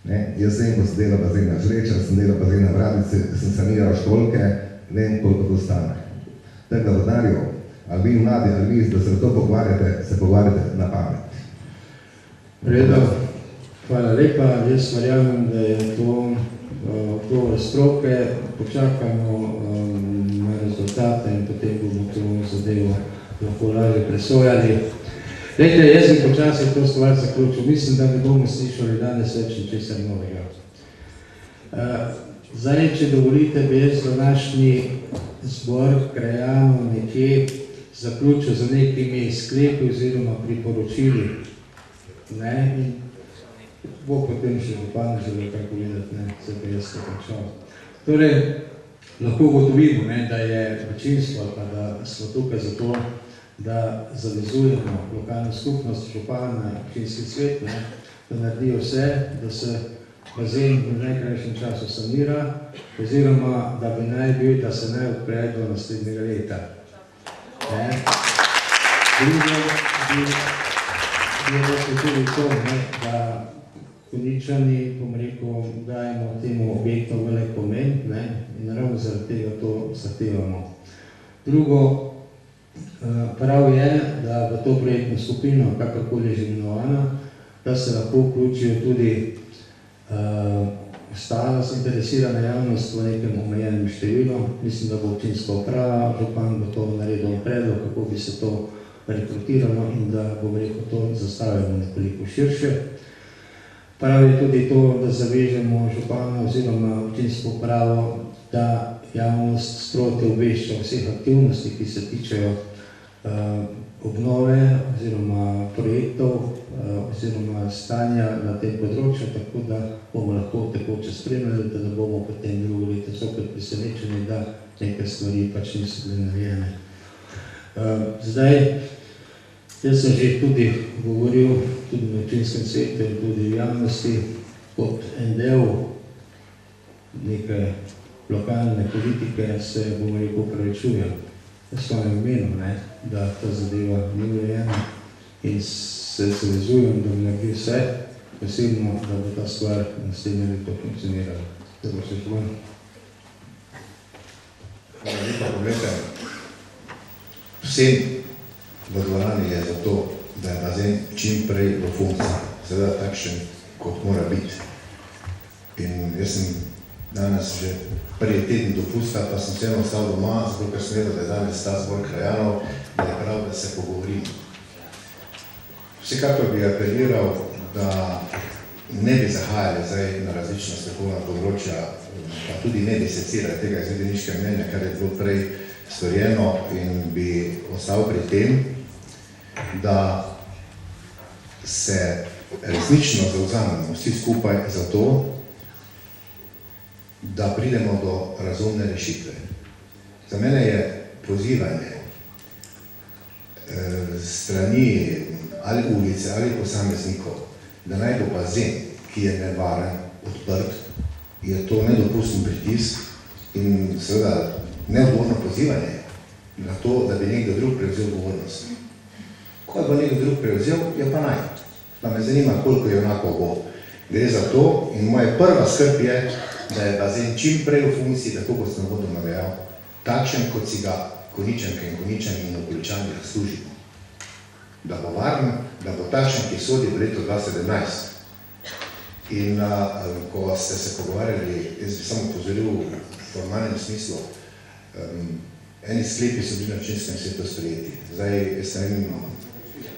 Ne, jaz vem, ko sem delal bazena Žreča, sem delal bazena Vradice, sem saniral Štolke, vem, koliko to stane. Tako da v denarju, ali vi mladi, ali vi, da se to pogovarjate na pamet. Redo, hvala lepa. Jaz verjamem, da je to odgovor stroke. Počakajmo na rezultate in potem bomo to zadevo lahko lažje presojali. Glejte, jaz bi počasi to stvar zaključil. Mislim, da ne bomo slišali danes več ničesar novega. Zdaj, če dovolite, bi jaz današnji zbor krajanov nekje zaključil z nekimi sklepi oziroma priporočili. Ne, in bo potem še župan želel kaj povedati, ne, se bi jaz to končal. Torej, lahko ugotovimo, ne, da je večinstvo, pa da smo tukaj zato, da zavezujemo lokalno skupnost, župana, občinski svet, ne, da naredijo vse, da se bazen v najkrajšem času sanira, oziroma da bi naj bil, da se naj odpre do naslednjega leta. Ne. Drugo je tudi to, ne, da Konjičani, bom rekel, dajemo temu objektu velik pomen, ne, in ravno zaradi tega to zahtevamo. Drugo, prav je, da v to projektno skupino, kakorkoli je že imenovana, da se lahko vključijo tudi ostala zainteresirana javnost v nekem omejenem številu. Mislim, da bo občinska uprava, župan bo to naredil predlog, kako bi se to rekrutiralo in da bo rekel to zastavljamo nekoliko širše. Prav je tudi to, da zavežemo župana oziroma občinsko upravo, da javnost sproti obvešča vseh aktivnosti, ki se tičejo obnove oziroma projektov oziroma stanja na tem področju, tako da bomo lahko tekoče spremljali, da bomo potem drugo leto zopet presenečeni, da neke stvari pač niso bile narejene. Zdaj, jaz sem že tudi govoril, tudi na občinskem svetu in tudi v javnosti, kot en del neke lokalne politike se, bomo rekel, upravičujem. Jaz svojim imenom, da ta zadeva ni urejena in se zavezujem, da bi naredil vse, posebno, da bo ta stvar naslednje leto funkcionirala. Da bo še šlo. Hvala lepa, poglejte. Vsem v dvorani je zato, da je bazen čim prej v funkciji, seveda takšen, kot mora biti. In jaz sem danes že prvi teden dopusta, pa sem vseeno ostal doma, zato ker sem vedel, da je danes ta zbor krajanov, da je prav, da se pogovorim. Vsekakor bi apeliral, da ne bi zahajali zdaj na različna strokovna področja, pa tudi ne bi secirali tega izvedeniškega mnenja, kar je bilo prej storjeno, in bi ostal pri tem, da se resnično zavzamemo vsi skupaj za to, da pridemo do razumne rešitve. Za mene je pozivanje strani ali ulice ali posameznikov, da naj bo bazen, ki je nevaren, odprt, je to nedopusten pritisk in seveda neodgovorno pozivanje na to, da bi nekdo drug prevzel odgovornost. Ko bo nekdo drug prevzel, je pa naj. Pa me zanima, koliko je onako bo. Gre za to in moja prva skrb je, da je bazen čim prej v funkciji, tako kot sem uvodoma dejal, takšen, kot si ga Konjičanke in Konjičani in okoličani zaslužimo. Da bo varen, da bo takšen, ki sodi v leto 2017. In ko ste se pogovarjali, jaz bi samo upozoril v formalnem smislu, eni sklepi so bili na občinskem svetu sprejeti. Zdaj, jaz ne vem,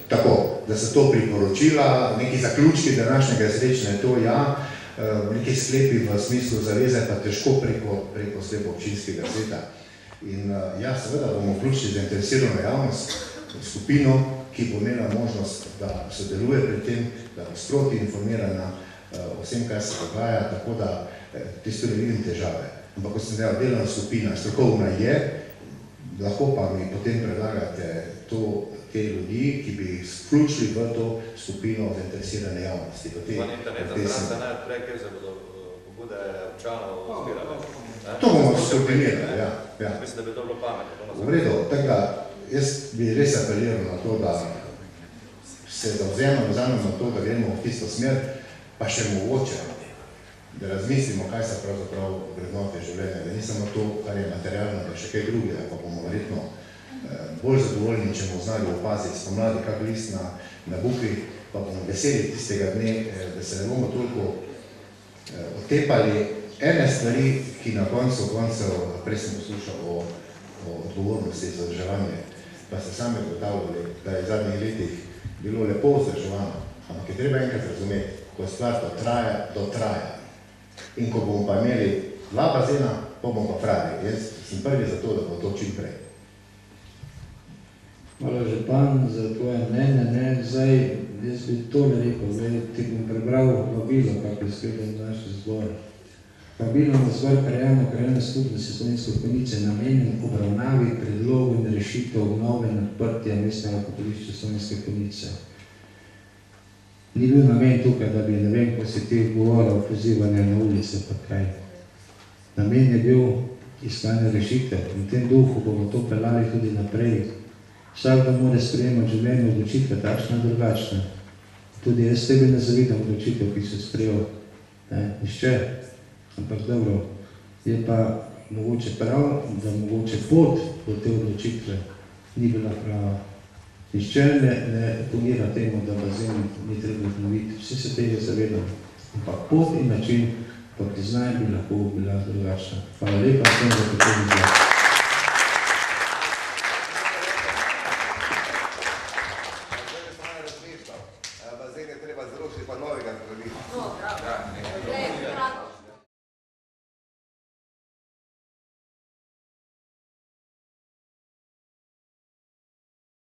tako, da so to priporočila, neki zaključki današnjega srečanja, to ja, neki sklepi v smislu zaveze, pa težko preko sklepa občinskega sveta. In ja, seveda bomo vključili zainteresirano javnost, skupino, ki bo imela možnost, da sodeluje pri tem, da bo sproti informirana o vsem, kaj se dogaja, tako da tisto ne vidim težave. Ampak, kot sem dejal, delovna skupina, strokovna je, lahko pa mi potem predlagate te ljudi, ki bi vključili v to skupino zainteresirane javnosti. Van interneta strance najprej, kjer se bodo pobude občanov zbirali. To bomo skoordinirali, ja. Mislim, da bi to bilo pametno. V redu, tako da jaz bi res apeliral na to, da se zavzemamo na to, da gremo v tisto smer, pa še mogoče, da razmislimo, kaj so pravzaprav vrednote življenja, da ni samo to, kar je materialno, da še kaj drugega, pa bomo verjetno bolj zadovoljni, če bomo znali opaziti spomladi kak list na bukvi, pa bomo veseli tistega dne, da se ne bomo toliko otepali ene stvari, ki na koncu prej sem poslušal o odgovornosti za vzdrževanje, pa ste sami ugotavljali, da je v zadnjih letih bilo lepo vzdrževano, ampak je treba enkrat razumeti, ko stvar dotraja. In ko bomo pa imeli 2 bazena, pa bomo pa pravi. Jaz sem prvi za to, da bo to čim prej. Hvala, župan, za tvoje mnenje. Zdaj, jaz bi tole rekel, ti bom prebral vabilo, kako je skrepen naš zbor. Vabilo na zbor krajevne skupnosti Slovenske Konjice namenjen obravnavi predlogov in rešitev nove odprtja mestnega pokolišča Slovenske Konjice. Ni bil namen tukaj, da bi, ne vem, ko si ti govoril, pozivanje na ulice, pa kaj. Namen je bil iskanje rešitev. In v tem duhu bomo to pelali tudi naprej. Vsak da mora sprejemati življenje odločitve, takšne in drugačne. Tudi jaz tebi ne zavidam odločitev, ki so sprejel. Nišče. Ampak dobro, je pa mogoče prav, da mogoče pot do te odločitve ni bila prava. Nišče ne oponira temu, da bazen ni treba obnoviti. Vsi se tega zavedamo. Ampak pot in način, pa priznaj, bi lahko bila drugačna. Hvala lepa vsem za pozornost. Bazen je treba zrušiti, pa novega zgraditi.